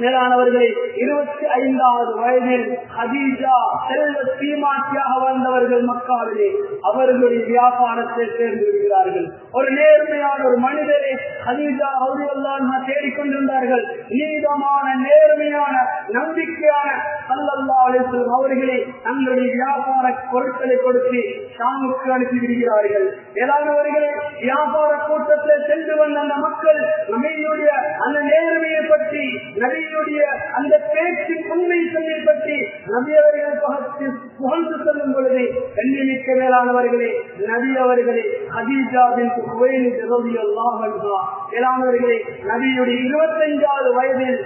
மேலானவர்களே, 25வது வயதில் ஹதீஜா செல்வ சீமாட்டியாக வாழ்ந்தவர்கள் மக்காவிலே அவர்களுடைய வியாபாரத்தை சேர்ந்து விடுகிறார்கள். ஒரு நேர்மையான ஒரு மனிதரை ஹதீஜா ரலியல்லாஹு அன்ஹா தேடிக்கொண்டிருந்தார்கள். நீதமான நேர்மையான நம்பிக்கையான ஸல்லல்லாஹு அலைஹி வஸல்லம் அவர்களை தங்களுடைய வியாபார பொருட்களை கொடுத்து ஷாமுக்கு அனுப்பி விடுகிறார்கள். மேலானவர்களே, வியாபார கூட்டத்தில் சென்று வந்த அந்த மக்கள் நபியுடைய அந்த நேர்மையை பற்றி, நபியுடைய அந்த பேச்சின் உண்மை தன்மை பற்றி நபி அவர்கள் புகழ்ந்து சொல்லும் பொழுது, கண்ணியமிக்க மேலானவர்களே, நபி அவர்களே ஹதீஜா பின்த் குவைலித் ரலியல்லாஹு அன்ஹா மேலானவர்களே, நபியுடைய 25வது வயதில்,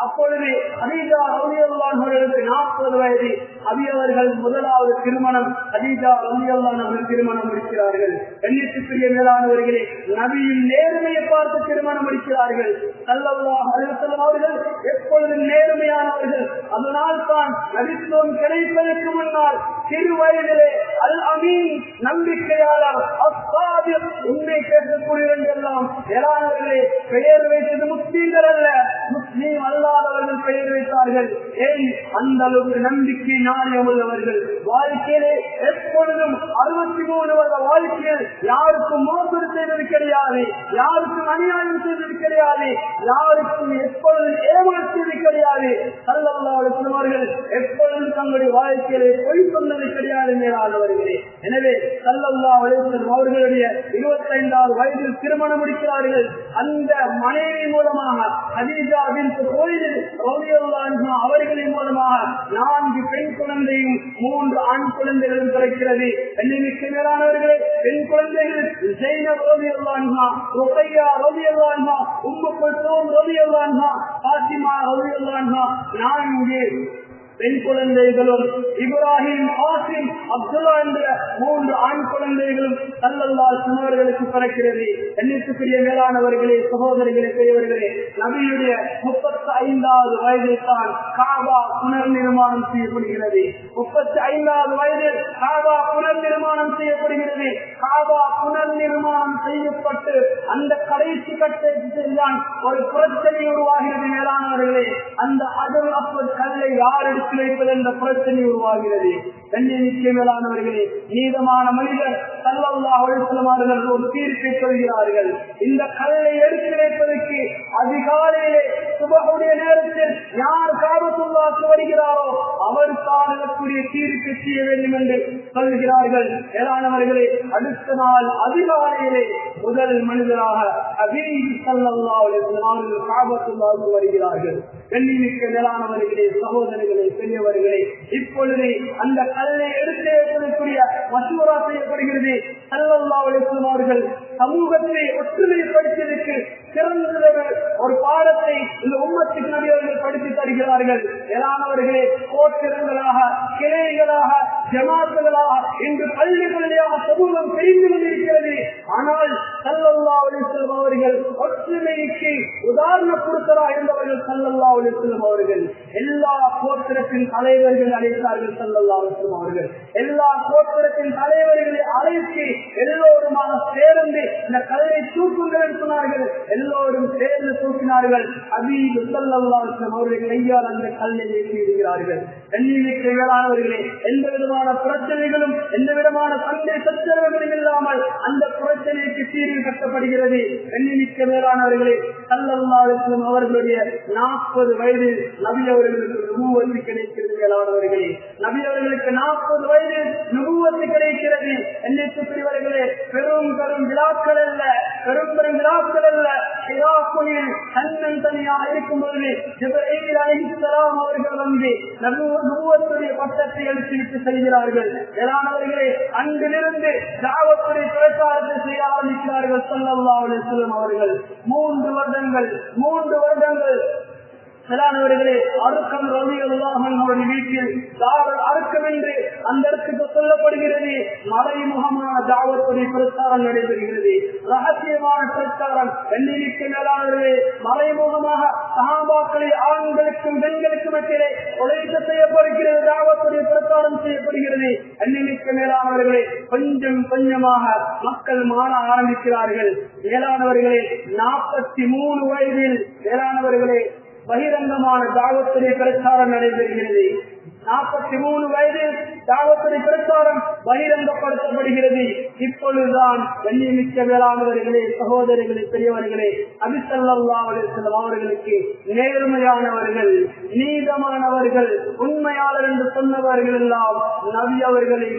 அப்பொழுது ஹதீஜா ரலியல்லாஹு அன்ஹாவுக்கு 40 வயது. நபி அவர்கள் முதலாவது திருமணம் ஹதீஜா ரலியல்லாஹு அன்ஹா திருமணம் முடிக்கிறார்கள். கண்ணியத்துக்குரிய மேலானவர்களே, நபியின் நேர்மையை பார்த்து திருமணம் முடிக்கிறார்கள். ஸல்லல்லாஹு அலைஹி வஸல்லம் அவர்கள் எப்பொழுதும் நேர்மையானவர்கள். அதனால் தான் நபித்துவம் கிடைப்பதற்கு முன்னால் சிறு வயதிலே அல் அமீன் நம்பிக்கையாளர், அஸ்ஸாதிக் உண்மை பேசக்கூடியவர்கள் எல்லாம் மேலானவர்களே பெயர் வைத்தது முஸ்லீம்கள் அல்ல, முஸ்லீம் அல்லாதவர்கள் பெயர் வைத்தார்கள். ஏன்? அந்த அளவுக்கு நம்பிக்கை நாணயம் உள்ளவர்கள். வாழ்க்கையிலே எப்பொழுதும் 63 வருட வாழ்க்கையில் யாருக்கும் மோசடி செய்தது கிடையாது, யாருக்கும் அநியாயம் செய்தது கிடையாது, யாருக்கும் எப்பொழுதும் ஏமாற்றியது கிடையாது. ஸல்லல்லாஹு அலைஹி வஸல்லம் அவர்கள் எப்பொழுதும் தங்களுடைய வாழ்க்கையிலே பொய் சொன்னது கிடையாது மேலானவர்களே. எனவே ஸல்லல்லாஹு அலைஹி வஸல்லம் அவர்களுடைய 25வது வயதில் திருமணம் முடிக்கிறார்கள். அந்த மனைவி மூலமாக ஹதீஜா பின்த் குவைலித் ரலியல்லாஹு அன்ஹா அவர்களின் மூலமாக 4 பெண் குழந்தையும் 3 ஆண் குழந்தைகளும் பிறக்கிறது. கண்ணியமிக்க மேலானவர்களே, பெண் குழந்தைகள் ஸைனப் ரலியல்லாஹு அன்ஹா, ருக்கையா ரலியல்லாஹு அன்ஹா, உம்மு குல்தூம் ரலியல்லாஹு அன்ஹா, ஃபாத்திமா ரலியல்லாஹு அன்ஹா 4 பெண் குழந்தைகளும், இப்ராஹிம், ஆசிம், அப்துல்லா என்ற 3 ஆண் குழந்தைகளும் ஸல்லல்லாஹு அலைஹி வஸல்லம் அவர்களுக்கு பிறக்கிறது. எண்ணிக்கைக்குரிய மேலானவர்களே, சகோதரிகளே, பெரியவர்களே, நபியுடைய 35வது வயதில் தான் காபா புனர் நிர்மாணம் செய்யப்படுகிறது. 35வது வயதில் காபா புனர் நிர்மாணம் செய்யப்படுகிறது. காபா புனர் நிர்மாணம் செய்யப்பட்டு அந்த கடைசி கட்டத்தில் தான் ஒரு பிரச்சனை உருவாகிறது மேலானவர்களே. அந்த அஜல் அஸ்வத் கல்லை யார் எடுத்து வைப்பது என்ற பிரச்சனை உருவாகிறது. கண்ணியமிக்க மேலானவர்களே, நீதமான மனிதர் ஸல்லல்லாஹு அலைஹி வஸல்லம் அவர்கள் ஒரு தீர்ப்பை சொல்கிறார்கள். இந்த கல்லை எடுத்து வைப்பதற்கு அதிகாலையிலே சுபஹுடைய நேரத்தில் யார் காபத்துல்லாஹ்க்கு வருகிறாரோ அவருக்கான இதற்குரிய தீர்ப்பை செய்ய வேண்டும் என்று சொல்கிறார்கள். மேலானவர்களே, அடுத்த நாள் அதிகாலையிலே முதல் மனிதராக ஹபீப் ஸல்லல்லாஹு அலைஹி வஸல்லம் அவர்கள் காபத்துல்லாஹ்க்கு வருகிறார்கள். கண்ணியமிக்க மேலானவர்களே, சகோதரர்களே, பெரியவர்களே, இப்பொழுது அந்த கல்லை எடுத்து வைப்பதற்குரிய மசூரா செய்யப்படுகிறது. ஸல்லல்லாஹு அலைஹி வஸல்லம் அவர்கள் சமூகத்தை ஒற்றுமைப்படுத்தியதற்கு சிறந்த ஒரு பாடத்தை இந்த உம்மத்துக்கு நபி அவர்கள் படித்து தருகிறார்கள். மேலானவர்களே, கோத்திரங்களாக, கிளைகளாக, ஜமாத்துகளாக இன்று பள்ளி பள்ளியாக சமூகம் பிரிந்து கொண்டிருக்கிறது. ஆனால் ஸல்லல்லாஹு அலைஹி வஸல்லம் அவர்கள் ஒற்றுமைக்கு உதாரண பொருத்தராக இருந்தவர்கள். ஸல்லல்லாஹு அலைஹி வஸல்லம் அவர்கள் எல்லா கோத்திரத்தின் தலைவர்கள் அழைத்தார்கள். ஸல்லல்லாஹு அலைஹி வஸல்லம் அவர்கள் எல்லா கோத்திரத்தின் தலைவர்களை அழைத்து எல்லோருமாக சேர்ந்து இந்த கல்லை தூக்குங்கள் என்று சொன்னார்கள். எல்லோரும் சேர்ந்து தூக்கினார்கள். ஹபீப் ஸல்லல்லாஹு அலைஹி வஸல்லம் அவர்கள் கையால் அந்த கல்லை நீக்கி விடுகிறார்கள். மேலானவர்களே, எந்த விதமான பிரச்சனைகளும் எந்த விதமான சண்டை சச்சரவுகளும் இல்லாமல் அந்த பிரச்சனைக்கு தீர்வு கட்டப்படுகிறது. எண்ணிமிக்க மேலானவர்களே, ஸல்லல்லாஹு அலைஹி வஸல்லம் அவர்களுடைய 40 வயது நபி அவர்களுக்கு நுபுவத்து கிடைக்கிறது. மேலானவர்களே, நபி அவர்களுக்கு 40 வயது நுபுவத்து கிடைக்கிறது. எண்ணிக்கையவர்களே, பெரும் பெரும் விழாக்கள் அல்ல, பெரும் பெரும் விழாக்கள் அல்ல. ஹிராக்குனில் தன்னன் தனியாக இருக்கும் பொழுது ஜிப்ரீல் அலைஹிஸ்ஸலாம் அவர்கள் வந்து நபுவத்துடைய பட்டத்தை எடுத்துவிட்டு செல்கிறார்கள். மேலானவர்களே, அங்கிலிருந்து தாவத்துடைய பிரச்சாரத்தை செய்ய ஆரம்பிக்கிறார்கள் ஸல்லல்லாஹு அலைஹி வஸல்லம் அவர்கள். 3 வருடங்கள் மேலானவர்களே, அருக்கம் ரலியல்லாஹு அன்ஹு வீட்டில் தாவல் அருக்கம் என்று அந்த இடத்துக்கு சொல்லப்படுகிறது. மறைமுகமான தாவத்துடைய பிரச்சாரம் நடைபெறுகிறது. ரகசியமான பிரச்சாரம். எண்ணிமிக்க மேலானவர்களே, மறைமுகமாக சஹாபாக்களை ஆண்களுக்கும் பெண்களுக்கும் மத்தியிலே உழைப்பு செய்யப்படுகிறது. தாவத்துடைய பிரச்சாரம் செய்யப்படுகிறது. எண்ணிமிக்க மேலானவர்களே, கொஞ்சம் கொஞ்சமாக மக்கள் மாற ஆரம்பிக்கிறார்கள். மேலானவர்களே, 43 வயதில் மேலானவர்களே பகிரங்கமான தாவத்துடைய பிரச்சாரம் நடைபெறுகிறது. 43 வயதில் தாவத்துடைய பிரச்சாரம் பகிரங்கப்படுத்தப்படுகிறது. இப்பொழுதுதான் கண்ணியமிக்க மேலானவர்களே, சகோதரர்களே, பெரியவர்களே, நபி ஸல்லல்லாஹு அலைஹி வஸல்லம் அவர்களுக்கு நேர்மையானவர்கள், நீதமானவர்கள், உண்மையாளர் என்று சொன்னவர்கள் எல்லாம் நபி அவர்களை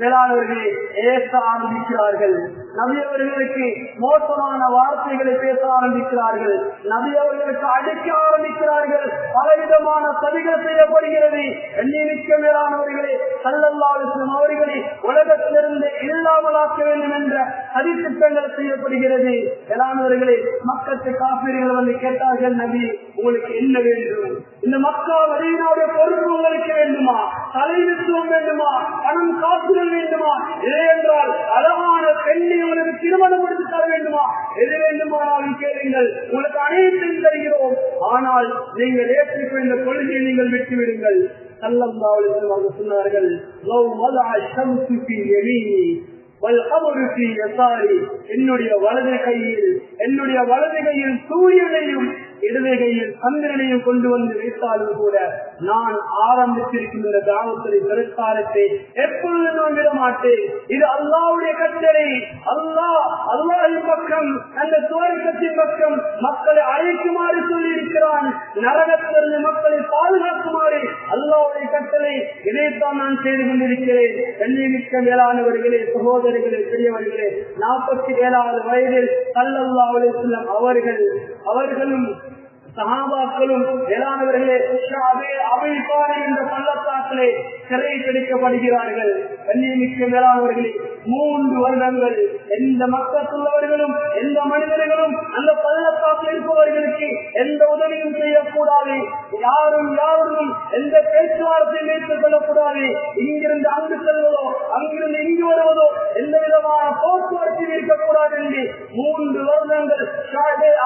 மேலானவர்களை ஏற்க ஆரம்பிக்கிறார்கள். நபி அவர்களுக்கு மோசமான வார்த்தைகளை பேச ஆரம்பிக்கிறார்கள். நபி அவர்களுக்கு அடிக்க ஆரம்பிக்கிறார்கள். பலவிதமான சதிகள் செய்யப்படுகிறது. எண்ணிமிக்க மேலானவர்களே, ஸல்லல்லாஹு அலைஹி வஸல்லம் அவர்களை உலகத்திலிருந்து இல்லாமலாக்க வேண்டும் என்ற சதித்திட்டங்கள் செய்யப்படுகிறது. மேலானவர்களே, மக்களுக்கு காப்பீர்கள் வந்து கேட்டார்கள், நபி உங்களுக்கு என்ன வேண்டும்? இந்த மக்கா மதீனாவுடைய பொறுப்பு உங்களுக்கு வேண்டுமா? தலைமைத்துவம் வேண்டுமா? பணம் காசுகள் வேண்டுமா? இல்லை என்றால் அழகான பெண்ணை உங்களுக்கு திருமணம் எடுத்து தர வேண்டுமா? எது வேண்டுமானாலும் கேளுங்கள், உங்களுக்கு அனைத்தையும் தருகிறோம். ஆனால் நீங்கள் ஏற்றுக்கொண்ட இந்த கொள்கையை நீங்கள் விட்டுவிடுங்கள். ஸல்லல்லாஹு அலைஹி வஸல்லம் அவர்கள் சொன்னார்கள், லவ் வலஅ ஷம்ஸு ஃபீ யமீனி வல் கமரு ஃபீ யஸாரி, என்னுடைய வலது கையில் சூரியனையும் இடது கையில் சந்திரனையும் கொண்டு வந்து வைத்தாலும் கூட நான் ஆரம்பித்திருக்கின்ற தாவத்துடைய பிரச்சாரத்தை எப்பொழுது நான் விட மாட்டேன். இது அல்லாஹ்வுடைய கட்டளை. அல்லாஹ்வின் பக்கம், அந்த சுவர்க்கத்தின் பக்கம் மக்களை அழைக்குமாறு சொல்லி இருக்கிறான். நரகத்திலிருந்து மக்களை பாதுகாக்குமாறு அல்லாஹ்வுடைய கட்டளை. இதைத்தான் நான் செய்து கொண்டிருக்கிறேன். கண்ணியமிக்க மேலானவர்களே, சகோதரர்களே, பெரியவர்களே, 47வது வயதில் ஸல்லல்லாஹு அலைஹி வஸல்லம் அவர்களும் சஹாபாக்களும் மேலானவர்களே அபீபாரி என்ற பள்ளத்தாக்கிலே சிறை பிடிக்கப்படுகிறார்கள். கண்ணியமிக்க மேலானவர்களே, 3 வருடங்கள் எந்த மக்களுள்ளவர்களும் எந்த மனிதர்களும் அந்த பள்ளத்தாக்கில் இருப்பவர்களுக்கு எந்த உதவியும் செய்யக்கூடாது. யாரும் எந்த பேச்சுவார்த்தையும் வைத்துக் கொள்ளக்கூடாது. இங்கிருந்து அங்கு செல்வதோ அங்கிருந்து இங்கு வருவதோ எந்த விதமான போக்குவரத்தில் இருக்கக்கூடாது என்று 3 வருடங்கள்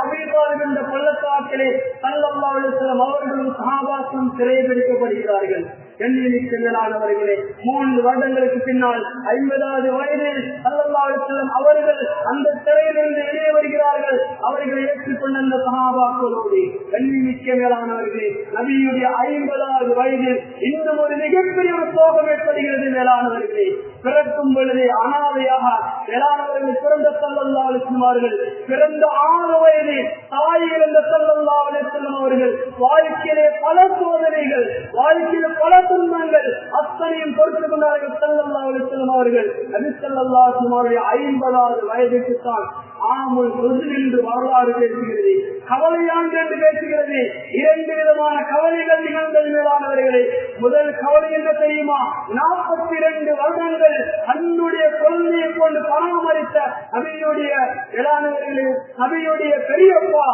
அபீபாரி என்ற பள்ளத்தாக்கிலே ஸல்லல்லாஹு அலைஹி வஸல்லம் அவர்களும் சஹாபாக்களும் சிறை பிடிக்கப்படுகிறார்கள். கண்ணியமிக்க மேலானவர்களே, 3 வருடங்களுக்கு பின்னால் 50வது வயதில் ஸல்லல்லாஹு அலைஹி வஸல்லம் அவர்கள் அந்த சிறையிலிருந்து வெளியே வருகிறார்கள். அவர்களை ஏற்றுக்கொண்ட அந்த சஹாபாக்களோடு கண்ணியமிக்க மேலானவர்களே, நபியுடைய 50வது வயதில் இன்னும் ஒரு மிகப்பெரிய ஒரு சோகம் ஏற்படுகிறது. மேலானவர்களே, பிறக்கும் பொழுதே அனாதையாக மேலானவர்கள் பிறந்த ஸல்லல்லாஹு அலைஹி வஸல்லம் அவர்கள் பிறந்த 6 வயதில் தாய் இழந்த ஸல்லல்லாஹு அலைஹி வஸல்லம் அவர்கள் வாழ்க்கையிலே பல சோதனைகள், வாழ்க்கையிலே பல துன்பங்கள் அத்தனையும் பொறுத்துக் கொண்டார்கள். ஸல்லல்லாஹு அலைஹி வஸல்லம் அவர்கள் நபி ஸல்லல்லாஹு அலைஹி வஸல்லம் அவருடைய 50வது வயதுக்கு தான் ஆமுல் ஹுஸ்ன் என்று வரலாறு பேசுகிறது. கவலையாண்டு என்று பேசுகிறது. 2 விதமான கவலைகள் நிகழ்ந்தது. மேலானவர்களே, முதல் கவலை என்ன தெரியுமா? 42 வருடங்கள் தன்னுடைய குழந்தையை கொண்டு பராமரித்த நபியுடைய பெரியப்பா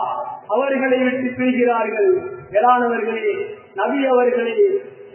அவர்களை விட்டு பிரிகிறார்கள். மேலானவர்களே, நபி அவர்களை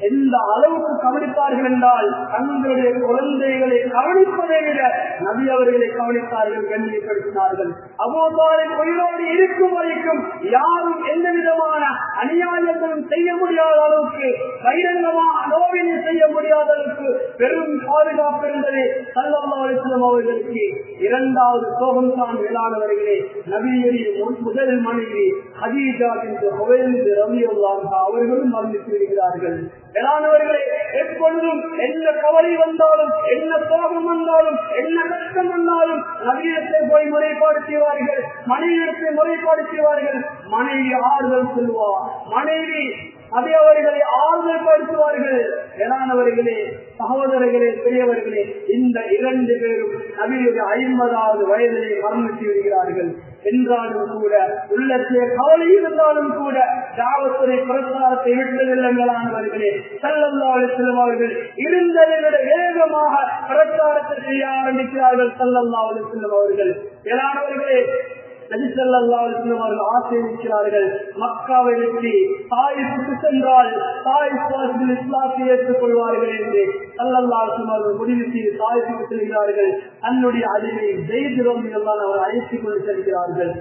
எந்த அளவுக்கு கவனித்தார்கள் என்றால் தங்களுடைய குழந்தைகளை கவனிப்பதை விட நபி அவர்களை கவனித்தார்கள், கண்ணியப்படுத்தினார்கள். அபூ தாலிப் உயிரோடு இருக்கும் வரைக்கும் யாரும் எந்த விதமான அநியாயங்களும் செய்ய முடியாத அளவுக்கு, பகிரங்கமாக நோவினை செய்ய முடியாத அளவுக்கு பெரும் பாதுகாப்பு இருந்தது ஸல்லல்லாஹு அலைஹி வஸல்லம் அவர்களுக்கு. 2வது சோகம் தான் மேலானவர்களே, நபியுடைய முதல் மனைவி ஹதீஜா என்று ஹுவைலித் ரலியல்லாஹு அன்ஹா அவர்களும் மரணித்து விடுகிறார்கள். மேலானவர்களே, எப்பொழுதும் என்ன கவலை வந்தாலும், என்ன சோகம் வந்தாலும், என்ன கஷ்டம் வந்தாலும் நபியிடத்தை போய் முறைப்பாடு செய்வார்கள், மனைவியிடத்தை முறைப்பாடு செய்வார்கள். மனைவி ஆறுதல் சொல்வார், மனைவி அதை அவர்களை ஆறுதல் படுத்துவார்கள். மேலானவர்களே, சகோதரர்களே, பெரியவர்களே, இந்த 2 பேரும் நபியுடைய 50வது வயதிலே மரணித்து விடுகிறார்கள். என்றாலும் கூட உள்ளத்திலே கவலை இருந்தாலும் கூட தாவத்துடைய பிரச்சாரத்தை விட்டதில்லை. மேலானவர்களே, ஸல்லல்லாஹு அலைஹி வஸல்லம் அவர்கள் இருந்ததை விட வேகமாக பிரச்சாரத்தை செய்ய ஆரம்பிக்கிறார்கள். ஸல்லல்லாஹு அலைஹி வஸல்லம் அவர்கள் மேலானவர்களே, நபி ஸல்லல்லாஹு அலைஹி வஸல்லம் அவர்கள் ஆசீர்வதிக்கிறார்கள். மக்காவை விட்டு தாயிஃபுக்கு சென்றால் தாயிஃப் இஸ்லாத்தை ஏற்றுக் கொள்வார்கள் என்று ஸல்லல்லாஹு அலைஹி வஸல்லம் அவர்கள் முடிவு செய்து தாயிஃபுக்கு செல்கிறார்கள். தன்னுடைய அடிமை ஸைத் ரலியல்லாஹு அன்ஹு அவரை அழைத்துக் கொண்டு செல்கிறார்கள்.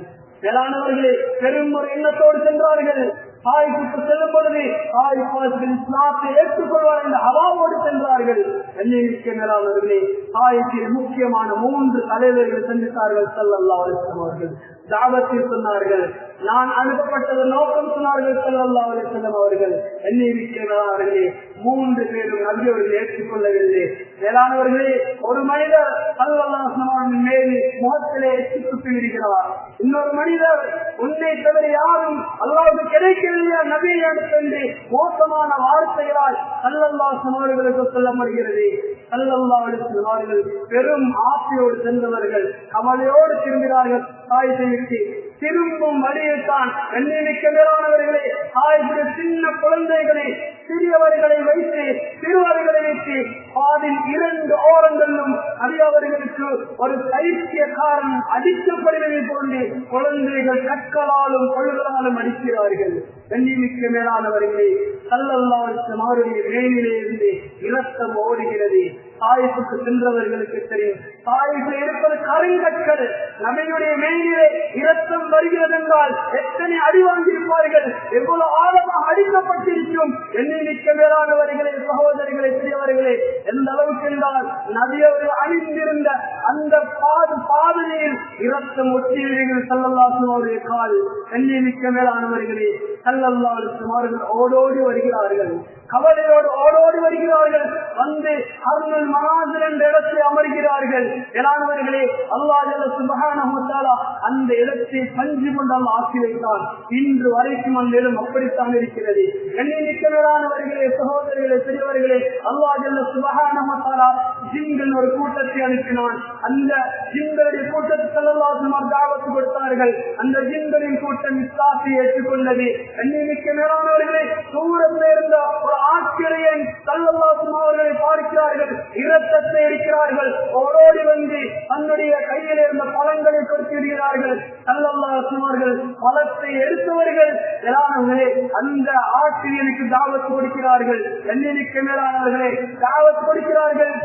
மேலானவர்களே, பெரும் ஒரு எண்ணத்தோடு சென்றார்கள். தாயிஃபுக்கு செல்லும் பொழுது தாயிஃப் இஸ்லாத்தை ஏற்றுக்கொள்வார் என்ற அவாவோடு சென்றார்கள். மேலானவர்களே, தாயிஃபில் முக்கியமான 3 தலைவர்கள் சந்தித்தார்கள். ஸல்லல்லாஹு அலைஹி வஸல்லம் அவர்கள் தாவத்தில் சொன்னார்கள், நான் அனுப்பப்பட்டது நோக்கம் சொன்னார்கள். ஸல்லல்லாஹு அலைஹி வஸல்லம் அவர்கள் மேலானவர்களே 3 பேரும் நபி அவர்கள் ஏற்றுக்கொள்ளவில்லை. மேலானவர்களே, ஒரு மனிதர் ஸல்லல்லாஹு அலைஹி வஸல்லம் மேல் முகத்திலே எச்சித்துப்பி விடுகிறார். இன்னொரு மனிதர், உன்னை தவிர யாரும் அல்லாஹ்வுக்கு கிடைக்கவில்லையா நபியை என்று மோசமான வார்த்தைகளால் ஸல்லல்லாஹு அலைஹி வஸல்லம் அவர்களுக்கு சொல்லப்படுகிறது. ஸல்லல்லாஹு அலைஹி வஸல்லம் அவர்கள் பெரும் ஆசையோடு சென்றவர்கள் கவலையோடு திரும்பினார்கள். தாயிஃபை விட்டு திரும்பும் வழியில் தான் எண்ணிமிக்க மேலானவர்களே, தாயிஃபுடைய சின்ன குழந்தைகளை சிறியவர்களை வைத்து சிறுவர்களை வைத்து பாதில் 2 ஓரங்களிலும் அவர்களுக்கு ஒரு சைத்தியக்காரன் அடிக்கப்படுவதை போன்று குழந்தைகள் கற்களாலும் கொள்களாலும் அடிக்கிறார்கள். எண்ணிமிக்க மேலானவர்களே, ஸல்லல்லாஹு அலைஹி வஸல்லம் அவருடைய மேனிலே இருந்து இரத்தம் ஓடுகிறது. தாயிஃபுக்கு சென்றவர்களுக்கு தெரியும், தாயிஃபில் இருப்பது கருங்கற்கள். நபியுடைய மேனிலே இரத்தம் வருகிறது என்றால் எத்தனை அடி வாங்கியிருப்பார்கள், எவ்வளவு ஆழமாக அடிக்கப்பட்டிருக்கும். எண்ணிமிக்க மேலானவர்களே, சகோதரிகளே, பெரியவர்களே, எந்த அளவுக்கு என்றால் நபி அவர்கள் அணிந்திருந்த அந்த பாதையில் இரத்தம் ஒட்டியவர்கள் ஸல்லல்லாஹு அலைஹி வஸல்லம் அவருடைய கால். எண்ணிமிக்க மேலானவர்களே, ஸல்லல்லாஹு அலைஹி வஸல்லம் அவர்கள் ஓடோடி வருகிறார்கள், கவலையோடு ஓடோடி வருகிறார்கள். வந்து அருள் மனாசில் என்ற இடத்தை அமர்கிறார்கள். மேலானவர்களே, அல்லாஹ் ஜல்ல சுப்ஹானஹு வ தஆலா அந்த இடத்தை பஞ்சு கொண்டு அல்லாஹ் ஆக்கி வைத்தார். இன்று வரைக்கும் அந்த இடம் அப்படித்தான் இருக்கிறது. எண்ணிமிக்க மேலானவர்களே, சகோதரர்களே, பெரியவர்களே, அல்லாஹ் ஜல்ல சுப்ஹானஹு வ தஆலா ஜின்கள் ஒரு கூட்டத்தை அனுப்பினான். அந்த ஜின்களுடைய கூட்டத்தை ஸல்லல்லாஹு அலைஹி வஸல்லம் தாவத் கொடுத்தார்கள். அந்த ஜின்களின் கூட்டம் இஸ்லாத்தை ஏற்றுக்கொண்டது. எண்ணிமிக்க மேலானவர்களே, தூரத்தில் இருந்த ஒரு ஆச்சரியன் ஸல்லல்லாஹு அலைஹி வஸல்லம் அவர்களை பார்க்கிறார்கள், இரத்தத்தை எடுக்கிறார்கள். ஓடோடி வந்து தன்னுடைய கையில் இருந்த பழங்களை கொடுத்து விடுகிறார்கள். ஸல்லல்லாஹு அலைஹி வஸல்லம் அவர்கள் பழத்தை எடுத்தவர்கள் மேலானவர்களே அந்த ஆச்சரியனுக்கு தாவத் கொடுக்கிறார்கள். எண்ணிமிக்க மேலானவர்களே, தாவத் கொடுக்கிறார்கள்.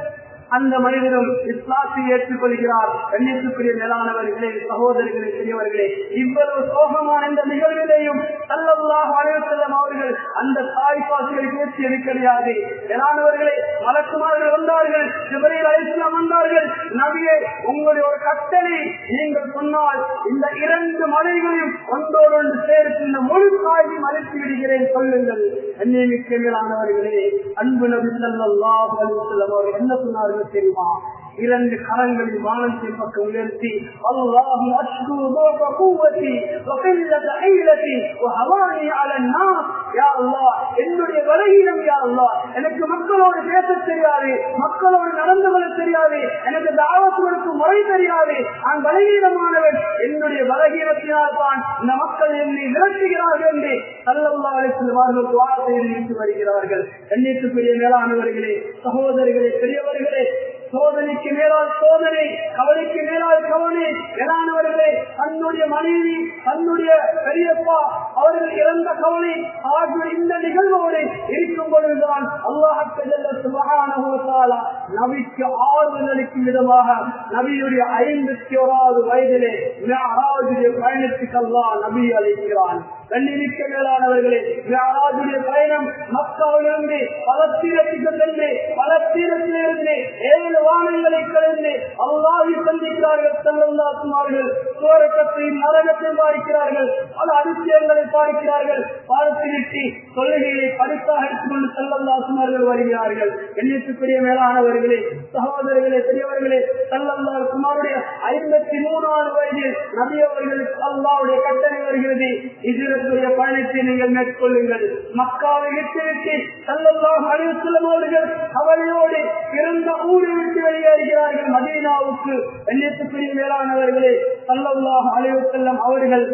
அந்த மனிதரும் இஸ்லாத்தை ஏற்றுக்கொள்கிறார். எண்ணிற்குரிய மேலானவர்களே, சகோதரர்களே, பெரியவர்களே, இவ்வளவு சோகமான இந்த நிகழ்விலேயும் ஸல்லல்லாஹு அலைஹி வஸல்லம் அவர்கள் அந்த தாய்ப்பாசிகளை பேசியது கிடையாது. மேலானவர்களே, மலக்குமார்கள் வந்தார்கள், ஜிப்ரீல் அலைஹிஸ்ஸலாம் வந்தார்கள். நபியே, உங்களுடைய ஒரு கட்டளை நீங்கள் சொன்னால் இந்த 2 மலைகளையும் ஒன்றோடு ஒன்று சேர்த்து இந்த முழு காய்களையும் அழைத்து விடுகிறேன், சொல்லுங்கள். எண்ணிமிக்க மேலானவர்களே, அன்பு நபி ஸல்லல்லாஹு அலைஹி வஸல்லம் அவர்கள் என்ன சொன்னார்கள் தெரியுமா? 2 கரங்களில் வானத்தின் பக்கம் உயர்த்தி, அல்லாஹு அஷ்கு தூஃப குவதி வ கில்லத ஐலதி வ ஹவானி அலா الناس. யா அல்லாஹ், என்னுடைய பலகீனம் யா அல்லாஹ், எனக்கு மக்களோடு பேச தெரியாது, மக்களோடு நடந்து கொள்ள தெரியாது, எனக்கு தாவத் கொடுக்கும் முறை தெரியாது, நான் பலகீனமானவன், என்னுடைய பலகீனத்தினால் தான் இந்த மக்கள் என்னை விரட்டுகிறார்கள் என்று ஸல்லல்லாஹு அலைஹி வஸல்லம் அவர்கள் துஆ செய்து வருகிறார்கள். எண்ணிற்குரிய மேலானவர்களே, சகோதரர்களே, பெரியவர்களே, சோதனைக்கு மேலால் சோதனை, கவலைக்கு மேலால் கவலை. மேலானவர்களே, தன்னுடைய மனைவி, தன்னுடைய பெரியப்பா அவர்கள் இறந்த கவலை அவர்கள் இந்த நிகழ்வோடு இருக்கும் பொழுதுதான் அல்லாஹ் சுப்ஹானஹு வ தஆலா நபிக்கு ஆறுதல் அளிக்கும் விதமாக நபியுடைய 51வது வயதிலே மிஅராஜுடைய பயணத்துக்கு அல்லாஹ் நபி அழைக்கிறான். கண்ணிமிக்க மேலானவர்களே, மிஅராஜுடைய பயணம் மக்காவிலிருந்து பலஸ்தீனத்துக்கு சென்று பலஸ்தீனத்திலிருந்து 7 வானங்களை கடந்து அல்லாஹ்வை சந்திக்கிறார்கள். ஸல்லல்லாஹு அலைஹி வஸல்லம் சுவர்க்கத்தையும் நரகத்தையும் பார்க்கிறார்கள். பல அதிசயங்கள் பார்க்கிறார்கள். பார்த்துவிட்டு தொழுகையை படித்தாக எடுத்துக்கொண்டு ஸல்லல்லாஹு அலைஹி வருகிறார்கள். எண்ணிற்குரிய மேலானவர்களே, சகோதரர்களே, பெரியவர்களே, ஸல்லல்லாஹு அலைஹி 53வது வயதில் நபி அவர்களுக்கு அல்லாஹ்வுடைய கட்டளை வருகிறது. ஹிஜ்ரத்துடைய பயணத்தை நீங்கள் மேற்கொள்ளுங்கள். மக்காவை விட்டுவிட்டு ஸல்லல்லாஹு அலைஹி வஸல்லம் அவர்கள் அவர்களோடு பிறந்த ஊரை விட்டு வெளியேறுகிறார்கள் மதீனாவுக்கு. எண்ணிற்குரிய மேலானவர்களே, ஸல்லல்லாஹு அலைஹி வஸல்லம் அவர்கள்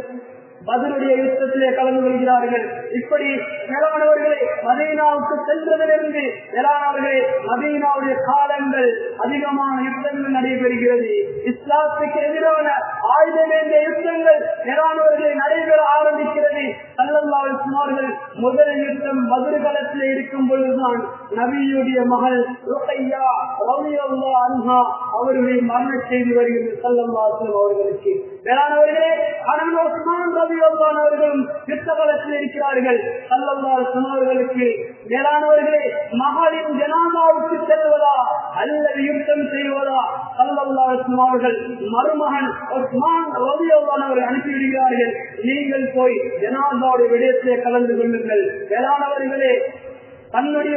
பத்ருடைய யுத்தத்திலே கலந்து கொள்கிறார்கள். இப்படி மேலானவர்களே, மதீனாவுக்கு சென்றதிலிருந்து மேலானவர்களே மதீனாவுடைய காலங்கள் அதிகமான யுத்தங்கள் நடைபெறுகிறது. இஸ்லாத்துக்கு எதிரான ஆயுதமேந்திய யுத்தங்கள் மேலானவர்களை நடைபெற ஆரம்பிக்கிறது. ஸல்லல்லாஹு அலைஹி வஸல்லம் முதல் யுத்தம் பத்ர் களத்திலே இருக்கும் பொழுதுதான் நபியுடைய மகள் ருக்கையா ரலியல்லாஹு அன்ஹா அவருடைய மரண செய்தி வருகிறது. ஸல்லல்லாஹு அலைஹி வஸல்லம் அவர்களுக்கு மேலானவர்களே, கணவன் உஸ்மான் ரலியல்லாஹு அவர்களும் யுத்த களத்தில் இருக்கிறார்கள். ஸல்லல்லாஹு அலைஹி வஸல்லம் அவர்களுக்கு மேலானவர்களே மகளின் ஜனாசாவுக்கு செல்வதா அல்லது யுத்தம் செய்வதா ஸல்லல்லாஹு அலைஹி வஸல்லம் அவர்கள் மருமகன் உஸ்மான் ரலியல்லாஹு அவர்கள் அனுப்பிவிடுகிறார்கள். நீங்கள் போய் ஜனாசாவுடைய விடயத்திலே கலந்து கொள்ளுங்கள். மேலானவர்களே, தன்னுடைய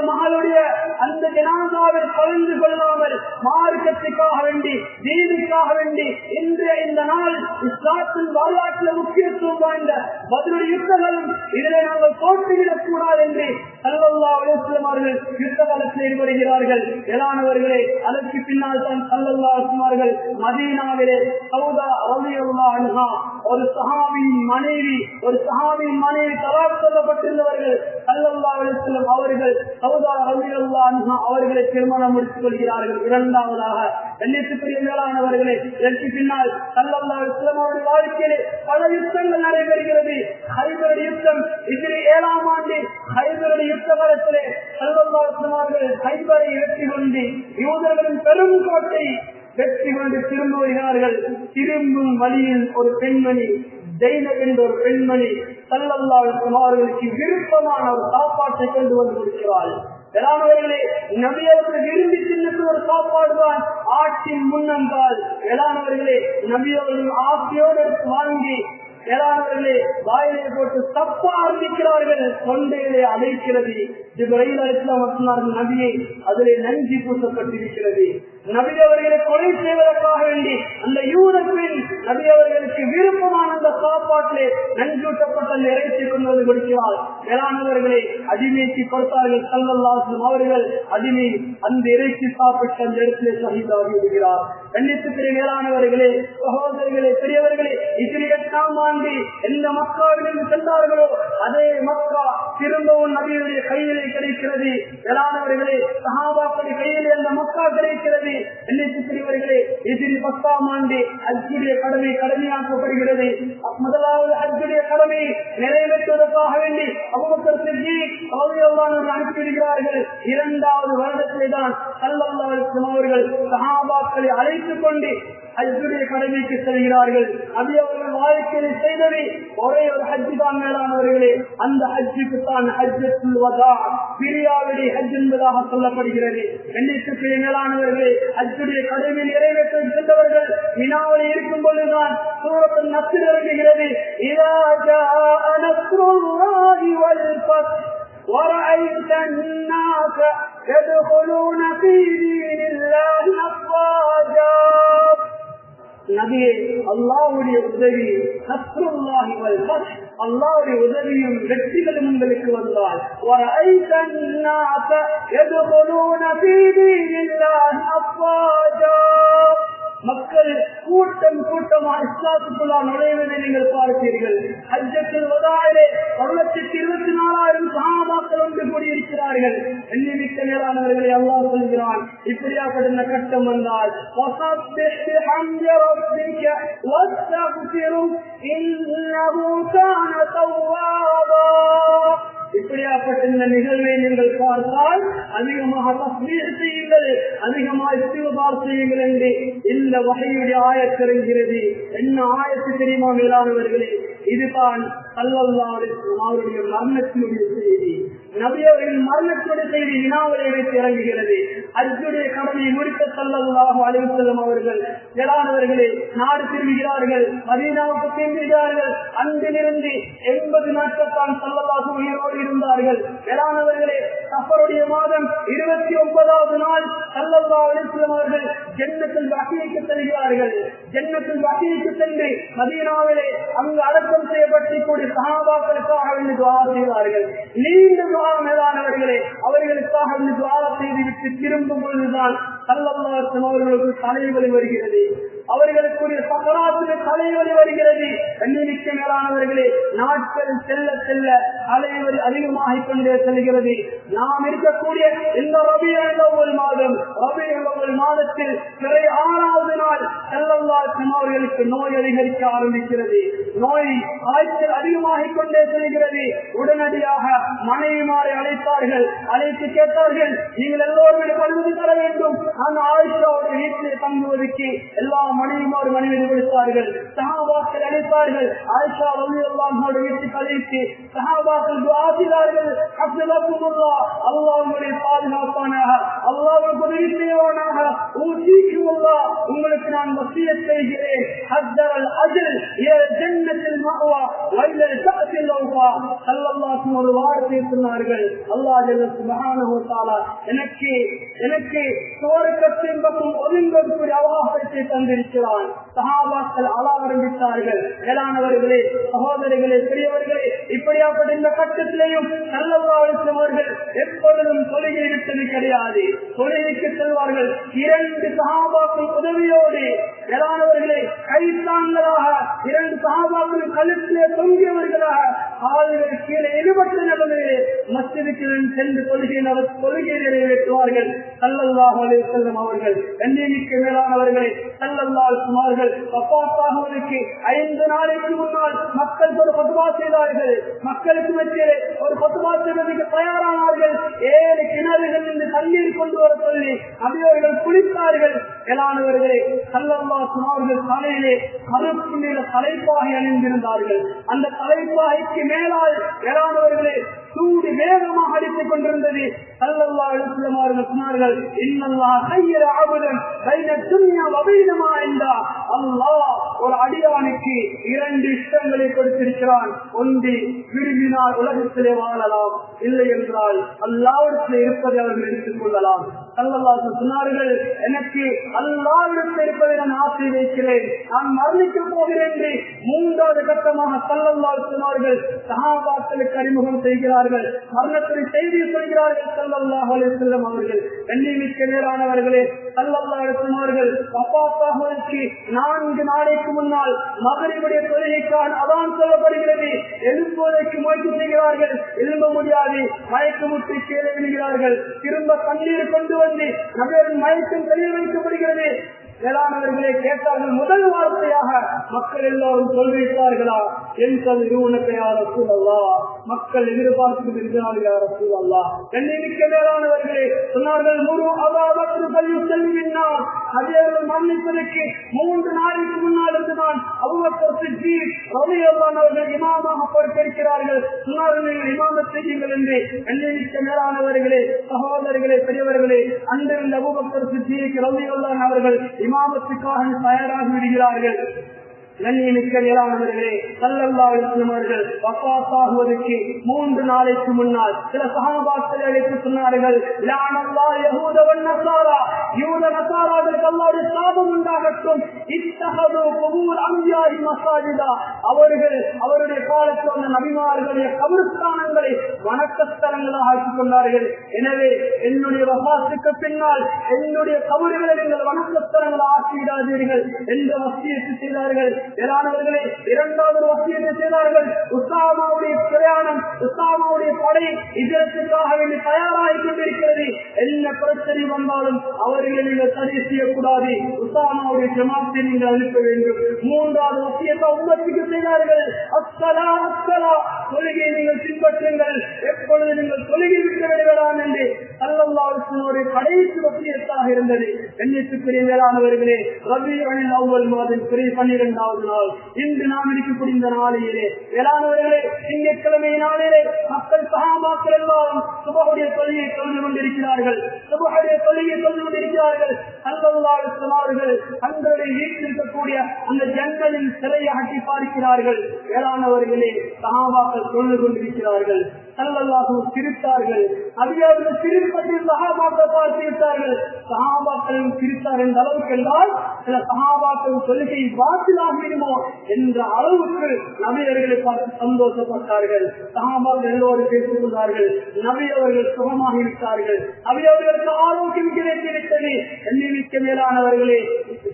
மகளுடைய அந்த ஜனாசாவில் கலந்து கொள்ளாமல் மார்க்கத்துக்காக வேண்டி தீனுக்காக வேண்டி இன்றைய இந்த நாள் இஸ்லாத்தின் வரலாற்றில் முக்கியத்துவம் வாய்ந்த பத்ருடைய யுத்தங்களும் இதிலே நாங்கள் தோற்றுவிடக் கூடாது என்று ஸல்லல்லாஹு அலைஹி வஸல்லம் அவர்கள் யுத்த காலத்தில் ஈடுபடுகிறார்கள். மேலானவர்களே, அதற்கு பின்னால் தான் ஸல்லல்லாஹு அலைஹி வஸல்லம் அவர்கள் மதீனாவிலே சௌதா ரலியல்லாஹு அன்ஹா ஒரு சஹாபியின் மனைவி தலாக் சொல்லப்பட்டிருந்தவர்கள் ஸல்லல்லாஹு அலைஹி வஸல்லம் அவர்கள் சௌதா ரலியல்லாஹு அன்ஹா அவர்களை திருமணம் முடித்துக் கொள்கிறார்கள். இரண்டாவதாக எண்ணிற்குரிய மேலானவர்களே, இதற்கு பின்னால் ஸல்லல்லாஹு அலைஹி வஸல்லம் அவருடைய வாழ்க்கையிலே பல யுத்தங்கள் நடைபெறுகிறது. ஹைபர் யுத்தம் ஹிஜ்ரி 7ஆம் ஆண்டு ஹைபருடைய யுத்த காலத்திலே ஸல்லல்லாஹு அலைஹி வஸல்லம் அவர்கள் ஹைபரை வெற்றி கொண்டு யூதர்களின் பெரும் கோட்டை வெற்றி கொண்டு திரும்ப வருகிறார்கள். திரும்பும் வழியில் ஒரு பெண்மணி ஜெயினப் என்ற ஒரு பெண்மணி ஸல்லல்லாஹு அலைஹி வஸல்லம் அவர்களுக்கு விருப்பமான ஒரு சாப்பாட்டை கொண்டு வந்து கொடுக்கிறாள். வேளாண்வர்களே, நபி அவர்கள் விரும்பி தின்னுக்கு ஒரு சாப்பாடு தான் ஆட்டின் முன்னங்கால். வேளாண்வர்களே, நபி அவர்கள் ஆசையோடு வாங்கி வேளாண்வர்களே வாயிலே போட்டு தப்ப ஆரம்பிக்கிறார்கள். தொண்டையிலே அடைக்கிறது. ஜிப்ரீல் அலைஹிஸ்ஸலாம் சொன்னார்கள், நபியை அதிலே நஞ்சு பூசப்பட்டிருக்கிறது. நபி அவர்களை கொலை செய்வதற்காக வேண்டி அந்த யூத பெண் நபி அவர்களுக்கு விருப்பமான அந்த சாப்பாட்டிலே நஞ்சூட்டப்பட்ட அந்த இறைச்சி கொண்டு வந்து கொடுக்கிறார். வேளாண்வர்களை அடிமைக்கு கொடுத்தார்கள். ஸல்லல்லாஹு அலைஹி வஸல்லம் அவர்கள் அடிமை அந்த இறைச்சி சாப்பிட்டு அந்த இடத்திலே ஷஹீதாகி விடுகிறார். கண்டித்துக்குரிய மேலானவர்களே, சகோதரர்களே, பெரியவர்களே, ஹிஜ்ரி 8ஆம் ஆண்டு எந்த மக்காவிலிருந்து சென்றார்களோ அதே மக்கா திரும்பவும் நபியுடைய கையிலே கிடைக்கிறது. வேளாண்வர்களே, சஹாபாக்களுடைய கையிலே அந்த மக்கா கிடைக்கிறது. எண்ணிக்கைக்குரியவர்களே, ஹிஜ்ரி 10ஆம் ஆண்டு ஹஜ்ஜுடைய கடமையாக்கப்படுகிறது. முதலாவது ஹஜ்ஜுடைய கடமை நிறைவேற்றுவதற்காக வேண்டி அபூபக்கர் சித்தீக் ரலியல்லாஹு அன்ஹு அனுப்பிவிடுகிறார்கள். இரண்டாவது வருடத்திலே தான் ஸல்லல்லாஹு அலைஹி வஸல்லம் அவர்கள் சஹாபாக்களை அழைத்துக் கொண்டு ஹஜ்ஜுடைய கடமைக்கு செல்கிறார்கள். நபி அவர்கள் வாழ்க்கையில் செய்தவை ஒரே ஒரு ஹஜ்ஜு தான். மேலானவர்களே, அந்த ஹஜ்ஜுக்கு தான் ஹஜ்ஜத்துல் வதா பிரியாவுடைய ஹஜ் என்பதாக சொல்லப்படுகிறது. எண்ணிக்கைக்குரிய மேலானவர்களே, ஹஜ்ஜுடைய கடமை நிறைவேற்ற சென்றவர்கள் மினாவில் இருக்கும் பொழுதுதான் சூரத்துன் நஸ்ர் இறங்குகிறது. இதா ஜாஅ நஸ்ருல்லாஹி வல் ஃபத் ورأيت الناس يدخلون في دين الله أفواجا. நபியே, அல்லாஹ்வுடைய உதவி நஸ்ருல்லாஹி வல் ஃபத், அல்லாஹ்வுடைய உதவியும் வெற்றிகளும் உங்களுக்கு வந்தால் ورأيت الناس يدخلون في دين الله أفواجا, மக்கள் கூட்டம் கூட்டமாக இஸ்லாத்துக்குள்ளாக நுழைவதை நீங்கள் பார்ப்பீர்கள். ஹஜ்ஜத்துல் வதாயிலே 1,24,000 சஹாபாக்கள் ஒன்று கூடியிருக்கிறார்கள். எண்ணிமிக்க மேலானவர்களை அல்லாஹ் சொல்கிறான், இப்படியாப்பட்ட கட்டம் வந்தால் வஸப்பிஹ் பிஹம்தி ரப்பிக வஸ்தக்ஃபிரு இன்னஹு கான தவ்வாபா. இப்படியாப்பட்ட இந்த நிகழ்வை நீங்கள் பார்த்தால் அதிகமாக தஸ்பீஹ் செய்யுங்கள், அதிகமாக இஸ்திக்ஃபார் செய்யுங்கள் என்று இந்த வஹீயுடைய ஆயத் இறங்குகிறது. என்ன ஆயத்து தெரியுமா மேலானவர்களே? இதுதான் ஸல்லல்லாஹு அலைஹி வஸல்லம் அவருடைய மரணத்தினுடைய செய்தி, நபி அவர்களின் மரணத்தினுடைய செய்தி வினாவிலே வைத்து இறங்குகிறது. ஹஜ்ஜுடைய கடமையை முடித்த ஸல்லல்லாஹு அலைஹி வஸல்லம் அவர்கள் மேலானவர்களே நாடு திரும்புகிறார்கள், மதீனாவுக்கு திரும்புகிறார்கள். அன்றிலிருந்து 80 நாட்கள் தான் ஸல்லல்லாஹு உயிரோடு இருந்தார்கள். மேலானவர்களே சஃபருடைய மாதம் 29வது நாள் ஸல்லல்லாஹு அலைஹி வஸல்லம் அவர்கள் ஜன்னத்துல் பகீக்கு செல்கிறார்கள். ஜன்னத்துல் பகீக்கு சென்று மதீனாவிலே அங்கு அடக்கம் செய்யப்பட்டிருக்கூடிய சஹாபாக்களுக்காக வேண்டி துஆ செய்தார்கள். நீண்ட துஆ மேலானவர்களே, அவர்களுக்காக வேண்டி துஆ செய்துவிட்டு திரும்பும் பொழுதுதான் ஸல்லல்லாஹு அலைஹி வஸல்லம் அவர்களுக்கு தலைவலி வருகிறது. அவர்களுக்குரிய சக்கராத்திலே தலைவலி வருகிறது. கண்ணிமிக்க மேலானவர்களே, நாட்கள் செல்ல செல்ல தலைவலி அதிகமாகிக் கொண்டே செல்கிறது. நாம் இருக்கக்கூடிய இந்த ரபியுல் அவ்வல் மாதம், ரபியுல் அவ்வல் மாதத்தில் 6வது நாள் ஸல்லல்லாஹு அலைஹி வஸல்லம் அவர்களுக்கு நோய் அதிகரிக்க ஆரம்பிக்கிறது. நோய் காய்ச்சல் அதிகமாகிக் கொண்டே செல்கிறது. உடனடியாக மனைவிமாரை அழைத்தார்கள். அழைத்து கேட்டார்கள், நீங்கள் எல்லோரும் எனக்கு அனுமதி தர வேண்டும், நான் ஆயிஷாவுடைய வீட்டிலே தங்குவதற்கு. எல்லா மனைவிமாரும் அனுமதி கொடுத்தார்கள். சஹாபாக்கள் அழைத்தார்கள். ஆயிஷா ரலியல்லாஹு அன்ஹா வீட்டுக்கு அழைத்து சஹாபாக்கள் துஆ செய்தார்கள். ஹஃபிலகுமுல்லாஹ், அல்லாஹ் உங்களை பாதுகாப்பானாக, அல்லாஹ் உங்களுக்கு உதவி செய்வானாக. ஊசிக்குமுல்லாஹ், உங்களுக்கு நான் வசியத் செய்கிறேன். ஹஜ்ஜல் அஜல் இலா ஜன்னத்தில் மஅவா வ இலா தஅத்தில் லௌஃபா. ஸல்லல்லாஹு அலைஹி ஒரு வார்த்தை சொன்னார்கள். அல்லாஹ் ஜல்ல சுப்ஹானஹு வ தஆலா எனக்கு சுவர்க்கத்தின் பக்கம் ஒதுங்கக்கூடிய அவகாசத்தை தந்திருக்கிறான். சஹாபாக்கள் அழ ஆரம்பித்தார்கள். மேலானவர்களே, சகோதரிகளே, பெரியவர்களே, இப்படியாப்பட்ட இந்த கட்டத்திலேயும் ஸல்லல்லாஹு அலைஹி வஸல்லம் அவர்கள் எப்பொழுதும் தொழுகை விட்டது கிடையாது. தொழுகைக்கு செல்வார்கள். 2 சஹாபாக்கள் உதவியோடு மேலானவர்களே கைத்தாங்களாக 2 சஹாபாக்கள் கழுத்திலே தொங்கியவர்களாக கால்கள் கீழே இழுபட்ட நிலைமையிலே மஸ்ஜிதுக்கு சென்று தொழுகை நிறைவேற்றுவார்கள். ஸல்லல்லாஹு அலைஹி வஸல்லம் அவர்கள் கண்ணியமிக்க மேலானவர்களே, ஸல்லல்லாஹு அலைஹி வஸல்லம் அவர்கள் வஃபாத்தாகுவதற்கு 5 நாளைக்கு முன்னால் மக்கள் ஒரு ஃபத்வா செய்தார்கள். மக்களுக்கு மத்தியிலே ஒரு ஃபத்வா செய்வதற்கு தயாரானார்கள். 7 கிணறுகள் இருந்து தண்ணீர் கொண்டு வர சொல்லி நபியவர்கள் குளித்தார்கள். மேலானவர்களே, ஸல்லல்லாஹு அலைஹி வஸல்லம் அவர்கள் தலையிலே கருப்பு நிற தலைப்பாகை அணிந்திருந்தார்கள். அந்த தலைப்பாகைக்கு மேலால் மேலானவர்களே சூடு வேகமாக அடித்துக் கொண்டிருந்தது. ஸல்லல்லாஹு அலைஹி வஸல்லம் அவர்கள் சொன்னார்கள், இன்னல்லாஹ் கையர அபதன் பைன துன்யா வ பைன மா இந்தா. அல்லாஹ் ஒரு அடியானுக்கு 2 இஷ்டங்களை கொடுத்திருக்கிறான். ஒன்று, விரும்பினால் உலகத்திலே வாழலாம், இல்லை என்றால் அல்லாஹ்விடத்தில் இருப்பதை அவர்கள் எடுத்துக் கொள்ளலாம். ஸல்லல்லாஹு அலைஹி வஸல்லம் சொன்னார்கள், எனக்கு அல்லாஹ்விடத்தில் இருப்பதை நான் ஆசை வைக்கிறேன், நான் மரணிக்க போகிறேன் என்று 3வது கட்டமாக ஸல்லல்லாஹு அலைஹி வஸல்லம் அவர்கள் சஹாபாக்களுக்கு அறிமுகம் செய்கிறார்கள். மரணத்தை செய்தி சொல்கிறார்கள். ஸல்லல்லாஹு அலைஹி வஸல்லம் அவர்கள் கண்ணியமிக்க மேலானவர்களே, ஸல்லல்லாஹு அலைஹி வஸல்லம் அவர்கள் வஃபாத்தாகுவதற்கு 4 நாளைக்கு முன்னால் மக்ரிபுடைய தொழுகைக்கான அதான் சொல்லப்படுகிறது. எழும்புவதற்கு முயற்சி செய்கிறார்கள். எழும்ப முடியாது. மயக்கமுற்று கீழே விழுகிறார்கள். திரும்ப தண்ணீர் கொண்டு வந்து நபியரின் மயக்கம் தெரிய வைக்கப்படுகிறது. மேலானவர்களே கேட்டார்கள். முதல் வார்த்தையாக மக்கள் எல்லோரும் சொல்லிவிட்டார்களா என்பது மக்கள் எதிர்பார்க்கிறது இருக்கிறார்கள். யார் ரசூலல்லாஹ் கண்ணியமிக்க மேலானவர்களே சொன்னார்கள், முரு அபூபக்கர் ஃபல்யுஸல்லிமின்னார். நபியர்கள் மரணிப்பதற்கு 3 நாளைக்கு முன்னால் இருந்துதான் அபூபக்கர் சித்தீக் ரலியல்லாஹு அன்ஹு அவர்கள் இமாமாக பொறுப்பேற்கிறார்கள். சொன்னார்கள், நீங்கள் இமாமத் செய்யுங்கள் என்று. கண்ணியமிக்க மேலானவர்களே, சகோதரர்களே, பெரியவர்களே, அன்றிருந்த அபூபக்கர் சித்தீக் ரலியல்லாஹு அன்ஹு அவர்கள் இமாமத்துக்காக தயாராகி விடுகிறார்கள். கண்ணியமிக்க மேலானவர்களே, ஸல்லல்லாஹு அலைஹி வஸல்லம் அவர்கள் வஃபாத்தாகுவதற்கு 3 நாளைக்கு முன்னால் சில சஹாபாக்களை அழைத்து சொன்னார்கள், லஅனல்லாஹு யஹூத வன் நஸாரா, யூத நஸாராக்களுக்கு அல்லாஹ்வுடைய சாபம் உண்டாகட்டும். இத்தஹது குபூர் அன்பியாஹி மஸாஜிதா, அவர்கள் அவருடைய காலத்தில் வந்த நபிமார்களுடைய கபர்ஸ்தானங்களை வணக்கஸ்தலங்களாக ஆக்கிக் கொண்டார்கள். எனவே என்னுடைய வஃபாத்துக்கு பின்னால் என்னுடைய கபர்களை நீங்கள் வணக்கஸ்தலங்களாக ஆக்கிவிடாதீர்கள் என்ற வசியத்தை செய்தார்கள். மேலானவர்களே, 2வது வசியத்தை செய்தார்கள். உஸாமாவுடைய பிரயாணம், உஸாமாவுடைய படை இதற்காக வேண்டி தயாராகிக் கொண்டிருக்கிறது. என்ன பிரச்சனை வந்தாலும் அவர்களை நீங்கள் தடை செய்யக்கூடாது. உஸாமாவுடைய ஜமாத்தை நீங்கள் அனுப்ப வேண்டும். 3வது வசியத்தை உம்மத்துக்கு செய்தார்கள். அஸ்ஸலா அஸ்ஸலா, தொழுகையை நீங்கள் பின்பற்றுங்கள், எப்பொழுது நீங்கள் தொழுகை விட்டு விடலாம் என்று ஸல்லல்லாஹு அலைஹி வஸல்லம் கடைசி வசியத்தாக இருந்தது. கண்ணியத்துக்குரிய மேலானவர்களே, ரபியுல் அவ்வல் மாதம் 12வது நாள், இன்று நாம் இருக்கக்கூடிய இந்த நாளிலே மேலானவர்களே வெள்ளிக்கிழமை நாளிலே மக்கள் சஹாபாக்கள் எல்லாம் சுபஹுடைய தொழுகையை தொழுது கொண்டிருக்கிறார்கள். சுபஹுடைய தொழுகையை தொழுது கொண்டிருக்கிறார்கள். ஸல்லல்லாஹு அலைஹி வஸல்லம் அவர்கள் தங்களுடைய வீட்டில் இருக்கக்கூடிய அந்த ஜன்னலின் சிலையை அட்டி பார்க்கிறார்கள். வேளாணவர்களே, சஹாபாக்கள் தொழுது கொண்டிருக்கிறார்கள். ஸல்லல்லாஹு சிரித்தார்கள். அதிகாரிகள் சிரிப்பதில் சஹாபாக்கள் பார்த்திருத்தார்கள். சஹாபாக்களும் சிரித்தார் என்ற அளவுக்கு என்றால் சில சஹாபாக்கள் தொழுகை பாத்திலாகிடுமோ என்ற அளவுக்கு நபியர்களை பார்த்து சந்தோஷப்பட்டார்கள். சஹாபாக்கள் எல்லோரும் பேசிக் கொண்டார்கள். நபி அவர்கள் சுகமாக இருக்கிறார்கள். நபி அவர்களுக்கு ஆரோக்கியம் கிடைத்திருக்கிறது. எண்ணிமிக்க மேலானவர்களே,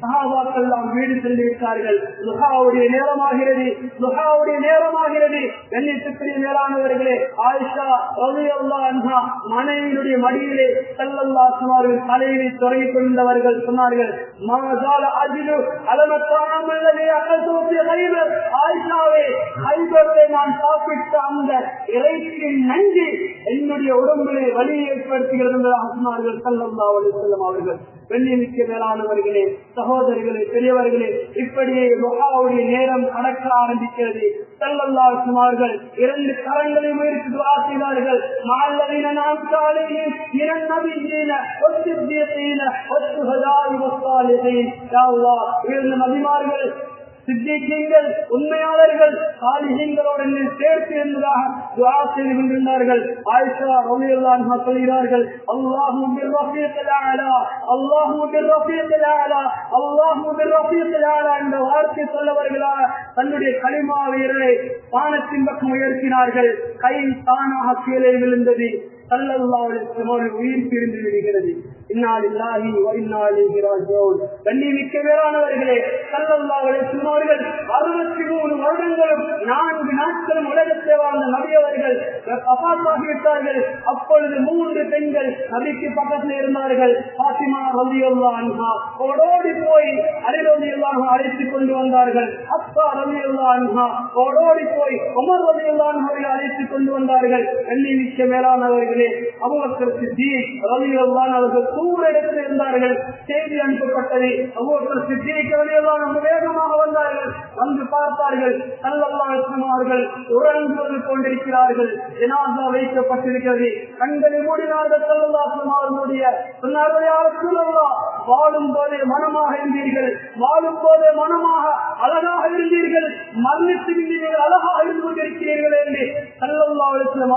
சஹாபாக்கள் எல்லாம் வீடு சென்றிருக்கிறார்கள். துஹாவுடைய நேரமாகிறது. துஹாவுடைய நேரமாகிறது. கண்ணியத்துக்குரிய மேலானவர்களே, ஆயிஷா ரலியல்லாஹு அன்ஹா மனைவியுடைய மடியிலே ஸல்லல்லாஹு அலைஹி வஸல்லம் தலையிலே தொடங்கிக் கொண்டவர்கள் சொன்னார்கள், மாஸால அஜிலு அலமத்தாமல்லதி அகல்து ஹைபர். ஆயிஷாவே, ஹைபரிலே நான் சாப்பிட்ட அந்த இறைச்சியின் நஞ்சு என்னுடைய உடம்பிலே வலியை ஏற்படுத்துகிறது என்பதாக சொன்னார்கள் ஸல்லல்லாஹு அலைஹி வஸல்லம் அவர்கள். வெள்ளிமிக்க மேலானவர்களே, சகோதரர்களே, பெரியவர்களே, இப்படியே துஹாவுடைய நேரம் கடக்க ஆரம்பிக்கிறது. ஸல்லல்லாஹு அலைஹி வஸல்லம் அவர்கள் இரண்டு கரங்களை உயர்த்தி துஆ செய்தார்கள். மஅல்லதீன அன்அம்த அலைஹிம் மினன் நபிய்யீன வஸ்ஸித்தீகீன வஸ்ஸுஹதாஇ வஸ்ஸாலிஹீன். யா அல்லாஹ், இந்த நபிமார்கள், சித்திகீன்கள், உண்மையாளர்கள், சாலிஹீன்களோடு சேர்த்து என்பதாக துஆ செய்து கொண்டிருந்தார்கள். ஆயிஷா ரலியல்லாஹு அன்ஹா சொல்கிறார்கள், அல்லாஹு பிர்ரஃபீகில் அலா, அல்லாஹு பிர்ரஃபீகில் அலா, அல்லாஹு பிர்ரஃபீகில் அலா என்ற வார்த்தை சொல்லவர்களாக தன்னுடைய கலிமா வீரரை வானத்தின் பக்கம் உயர்த்தினார்கள். கை தானாக கீழே விழுந்தது. ஸல்லல்லாஹு அலைஹி வஸல்லம் உயிர் பிரிந்து விடுகிறது. இன்னா லில்லாஹி வ இன்னா இலைஹி ராஜிஊன். கண்ணியமிக்க மேலானவர்களே, ஸல்லல்லாஹு அலைஹி வஸல்லம் அவர்கள் 63 வருடங்களும் 4 நாட்களும் உலகத்தை வாழ்ந்த நபி அவர்கள் வஃபாத்தாகிவிட்டார்கள். அப்பொழுது 3 பெண்கள் நபிக்கு பக்கத்தில் இருந்தார்கள். ஃபாத்திமா ரலியல்லாஹு அன்ஹா ஓடோடி போய் அலி ரலியல்லாஹு அன்ஹு அழைத்துக் கொண்டு வந்தார்கள். ஹப்ஸா ரலியல்லாஹு அன்ஹா ஓடோடி போய் உமர் ரலியல்லாஹு அன்ஹு அழைத்துக் கொண்டு வந்தார்கள். கண்ணியமிக்க மேலானவர்களே, அபூபக்கர் சித்தீக் ரலியல்லாஹு அன்ஹு அவர்கள் தூர இடத்தில் இருந்தார்கள். செய்தி அனுப்பப்பட்டது. அபூபக்கர் சித்தீக் ரலியல்லாஹு அன்ஹு வேகமாக வந்தார்கள். வந்து பார்த்தார்கள், ஸல்லல்லாஹு அலைஹி வஸல்லம் அவர்கள் உறங்கு கொண்டிருக்கிறார்கள். ஜனாஸா வைக்கப்பட்டிருக்கிறது. கண்களை மூடினார்கள். ஸல்லல்லாஹு அலைஹி வஸல்லம் அவர்களுடைய சொன்னார்கள், யா ரசூலல்லாஹ், வாழும் போதே மனமாக இருந்தீர்கள், வாழும் போதே மனமாக அழகாக இருந்தீர்கள், மரணித்து நீங்கள் அழகாக இருந்து கொண்டிருக்கிறீர்கள் என்று ஸல்லல்லாஹு அலைஹி வஸல்லம்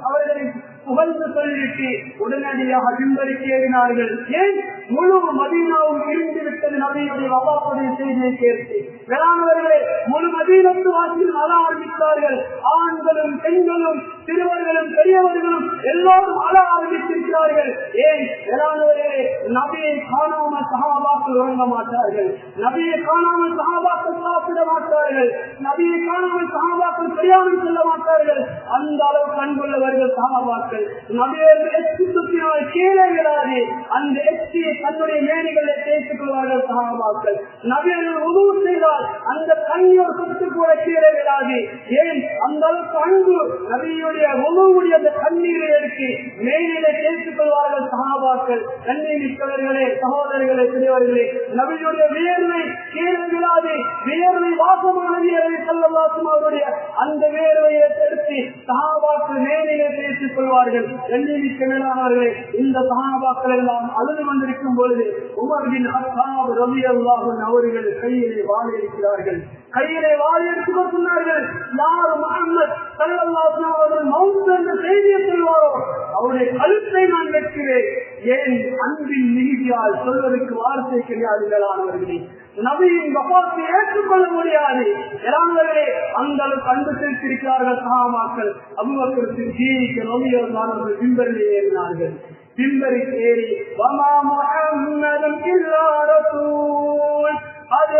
அவர்களை புகழ்ந்து சொல்லிவிட்டு உடனடியாக மிம்பருக்கு ஏறினார்கள். ஏன்? முழு மதீனாவும் இருந்து விட்டது நபியுடைய வஃபாத்துடைய செய்தியை கேட்டு. வேளாண்வர்களே, முழு மதீனத்து வாசியில் அழ ஆரம்பித்தார்கள். ஆண்களும் பெண்களும் சிறுவர்களும் பெரியவர்களும் எல்லோரும் அழ ஆரம்பித்திருக்கிறார்கள். ஏன்? வேளாண்வர்களே, நபியை காணாமல் சஹாபாக்கள் உறங்க மாட்டார்கள். நபியை காணாமல் சஹாபாக்கள் சாப்பிட மாட்டார்கள். நபியை காணாமல் சஹாபாக்கள் பிரயாணம் செல்ல மாட்டார்கள். அந்த அளவு அன்புள்ளவர்கள் சஹாபாக்கள். நபியர்கள் எச்சி சுத்தினால் கீழே விடாது. அந்த எச்சியை தன்னுடைய மேனிகளை தேய்த்துக் கொள்வார்கள் சஹாபாக்கள். நபியர்கள் உதவு செய்தால் அந்த கண்ணீர் சொத்து கூட கீழே விடாது. ஏன்? அந்த அளவுக்கு அன்பு. நபியுடைய உதவுடைய அந்த கண்ணீரை எடுத்து மேனிலை தேய்த்துக் கொள்வார்கள் சஹாபாக்கள். கண்ணீர் மிக்கவர்களே, சகோதரர்களே, பெரியவர்களே, நபியுடைய வியர்வை கீழே விடாது. வியர்வை வாசமான வியர்வை ஸல்லல்லாஹு அலைஹி வஸல்லம் அவருடைய அந்த வியர்வையை எடுத்து சஹாபாக்கள் மேனிலை தேய்த்துக் கொள்வார்கள். கண்ணியமிக்க மேலானவர்களே, இந்த சஹாபாக்கள் எல்லாம் அழுது கொண்டிருக்கும் பொழுது உமர் பின் கத்தாப் ரலியல்லாஹு அன்ஹு அவர்கள் கையிலே வாள் இருக்கிறார்கள். கையிலே வாள் எடுத்துக் சொன்னார்கள், யார் முஹம்மது ஸல்லல்லாஹு அலைஹி வஸல்லம் அவர்கள் மௌத் என்ற செய்தியை சொல்வாரோ அவருடைய கழுத்தை நான் வெட்டுகிறேன். ஏன்? அன்பின் மிகுதியால் சொல்வதற்கு வார்த்தை கிடையாது. மேலானவர்களே, நபியின் வஃபாத்தை ஏற்றுக்கொள்ள முடியாது. மேலானவர்களே, அந்த அளவுக்கு அன்பு செலுத்தியிருக்கிறார்கள் சஹாபாக்கள். அபூபக்கர் சித்தீக் ரலியல்லாஹு அன்ஹு மிம்பரில் ஏறினார்கள். மிம்பரில் ஏறி வமா முஹம்மதுன் இல்லா ரசூல் அது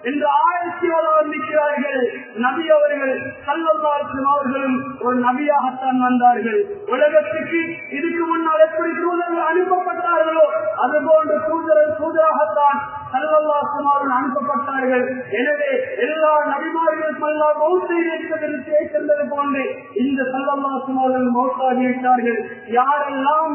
என்று ஆயத்தியோடு வந்திருக்கிறார்கள். நபி அவர்கள் ஸல்லல்லாஹு அலைஹி வஸல்லம் அவர்களும் ஒரு நபியாகத்தான் வந்தார்கள். உலகத்துக்கு இதுக்கு முன்னால் எப்படி தூதர்கள் அனுப்பப்பட்டார்களோ அதுபோன்று தூதராகத்தான் ஸல்லல்லாஹு அலைஹி வஸல்லம் அவர்கள் அனுப்பப்பட்டார்கள். எனவே எல்லா நபிமார்களும் அல்லாஹ் மௌத்தை சேர்ந்தது போன்று இந்த ஸல்லல்லாஹு அலைஹி மௌத்தாகிவிட்டார்கள். யாரெல்லாம்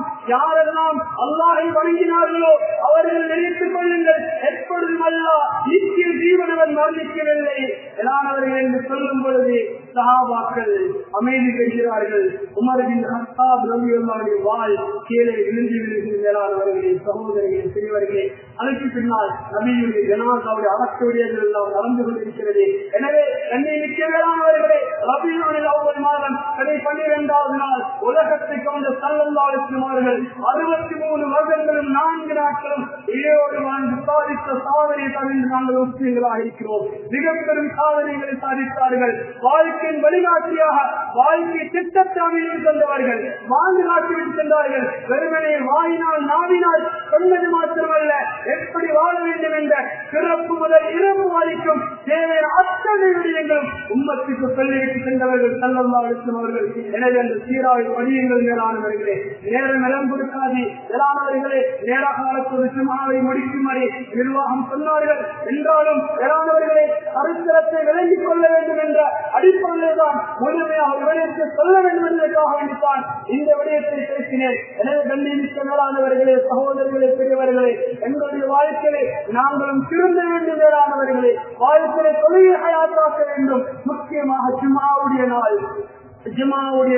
அல்லாஹை வணங்கினார்களோ அவர்கள் நினைத்துக் கொள்ளுங்கள், எப்பொழுதும் அல்லாஹ் நித்திய ஜீவனவன் மரணிக்கவில்லை எலானவர்கள் என்று சொல்லும் பொழுது சஹாபாக்கள் அமைதி பெறுகிறார்கள். உமர் பின் கத்தாப் ரலியல்லாஹு வாள் கீழே விழுந்து விழுகிறார்களே. சகோதரர்களே, பெரியவர்களே, அதற்கு பின்னால் நபியுடைய ஜனாசாவுடைய அடக்கவியல்கள் எல்லாம் நடந்து கொண்டிருக்கிறது. எனவே என்னை நிச்சயமானவர்களே, ரபியுல் அவ்வல் மாதம் 12வது நாள் உலகத்தை கொண்ட ஸல்லல்லாஹு அலைஹி வஸல்லம் அவர்கள் 63 வருடங்களும் 4 நாட்களும் இடையோடு வாழ்ந்து சாதித்த சாதனை தவிர்த்து நாங்கள் முஸ்லிம்களாக இருக்கிறோம். மிகப்பெரும் சாதனைகளை சாதித்தார்கள். வாழ்க்கையின் வழிகாட்டியாக வாழ்க்கை திட்டத்தை அமைத்து தந்தவர்கள். வாழ்ந்து காட்டிவிட்டு சென்றார்கள். வெறுமனே வாயினால் நாவினால் சொன்னது மாத்திரமல்ல, எப்படி வாழ வேண்டும் என்ற பிறப்பு முதல் இறப்பு வரைக்கும் தேவையான அத்தனை விடயங்களும் உம்மத்துக்கு சொல்லிவிட்டு சென்றவர்கள் ஸல்லல்லாஹு அலைஹி வஸல்லம் அவர்கள். எனவே அந்த சீராவை படியுங்கள் மேலானவர்களே, நேரம் இடம் கொடுக்காது மேலானவர்களே. நேர காலத்தோடு ஜும்ஆவை முடிக்கும் வரை நிர்வாகம் சொன்னார்கள் என்றாலும் மேலானவர்களே, சரித்திரத்தை விளங்கிக் கொள்ள வேண்டும் என்ற அடிப்படையில் தான் முழுமையாக விடயத்தை சொல்ல வேண்டும் என்பதற்காக வேண்டித்தான் இந்த விடயத்தை பேசினேன். எனவே கண்ணியமிக்க மேலானவர்களே, சகோதரர்களே, பெரியவர்களே, எங்களுடைய வாழ்க்கையை நாங்களும் திருந்த வேண்டும் மேலானவர்களே. வாழ்க்கையை தொழிலை ஹயாத்தாக்க வேண்டும். முக்கியமாக ஜும்ஆவுடைய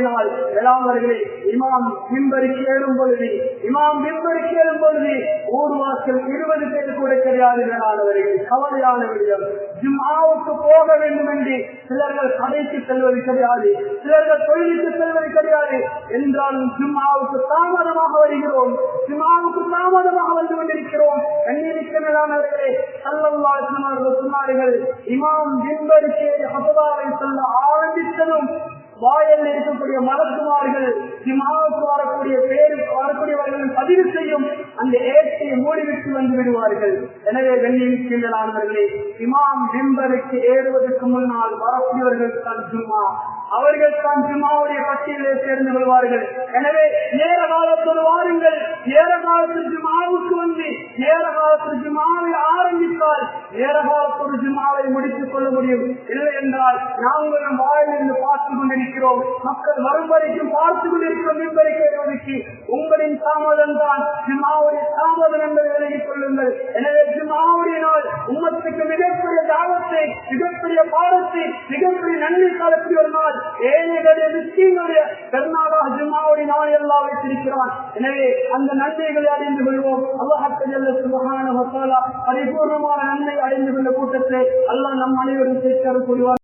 நாள் வேளாண்வர்களே, இமாம் மிம்பருக்கு ஏறும் பொழுது ஊர்வாசல் 20 பேர் கூட கிடையாது வேளாண்வர்கள். கவலையான விடயம். ஜும்ஆவுக்கு போக வேண்டும் என்று சிலர்கள் கடைக்கு செல்வது கிடையாது, சிலர்கள் தொழிலுக்கு செல்வது கிடையாது. என்றாலும் ஜும்ஆவுக்கு தாமதமாக வருகிறோம், ஜும்ஆவுக்கு தாமதமாக வந்து கொண்டிருக்கிறோம். கண்ணியமிக்க மேலானவர்களே, ஸல்லல்லாஹு அலைஹி வஸல்லம் சொன்னார்கள், இமாம் மிம்பருக்கு ஏறி ஹுத்பாவை சொல்ல ஆரம்பித்ததும் வாயில் இருக்கக்கூடிய மலக்குமார்கள் ஜும்ஆவுக்கு வரக்கூடியவர்கள் பதிவு செய்யும் அந்த ஏற்றையை மூடிவிட்டு வந்து விடுவார்கள். எனவே கண்ணியமிக்கவர்களே, இமாம் மிம்பருக்கு ஏறுவதற்கு முன்னால் வரக்கூடியவர்கள் தான் ஜும்ஆ, அவர்கள் தான் ஜும்ஆவுடைய பட்டியலை சேர்ந்து கொள்வார்கள். எனவே நேர காலத்தோடு வாருங்கள். நேர காலத்தில் ஜும்ஆவுக்கு வந்து நேர காலத்தில் ஜும்ஆவை ஆரம்பித்தால் நேர காலத்தோடு ஜும்ஆவை முடித்துக் கொள்ள முடியும். இல்லை என்றால் நாங்களும் வாயிலிருந்து பார்த்துக் கொண்டிருக்கிறோம், மக்கள் வரும் வரைக்கும் பார்த்துக் கொண்டிருக்கிறோம். மிம்பருக்கு ஏறுவதற்கு உங்களின் தாமதம் தான் ஜும்ஆவுடைய தாமதம் என்பதை விலகிக் கொள்ளுங்கள். எனவே ஜும்ஆவுடைய நாள் உம்மத்துக்கு மிகப்பெரிய தாவத்தை, மிகப்பெரிய பாடத்தை, மிகப்பெரிய நன்மை காலக்கூடிய ஒரு நாள். ஏழைகளுடைய முஸ்லிம்களுடைய பெருநாளாக ஜும்ஆவுடைய நாள் எல்லாம் வைத்திருக்கிறான். எனவே அந்த நன்மைகளை அடைந்து கொள்வோம். அல்லாஹ் சுப்ஹானஹு வ தஆலா பரிபூர்ணமான நன்மை அடைந்து கொண்ட கூட்டத்தை அல்லாஹ் நம் அனைவரும் சேர்த்து கொள்வார்.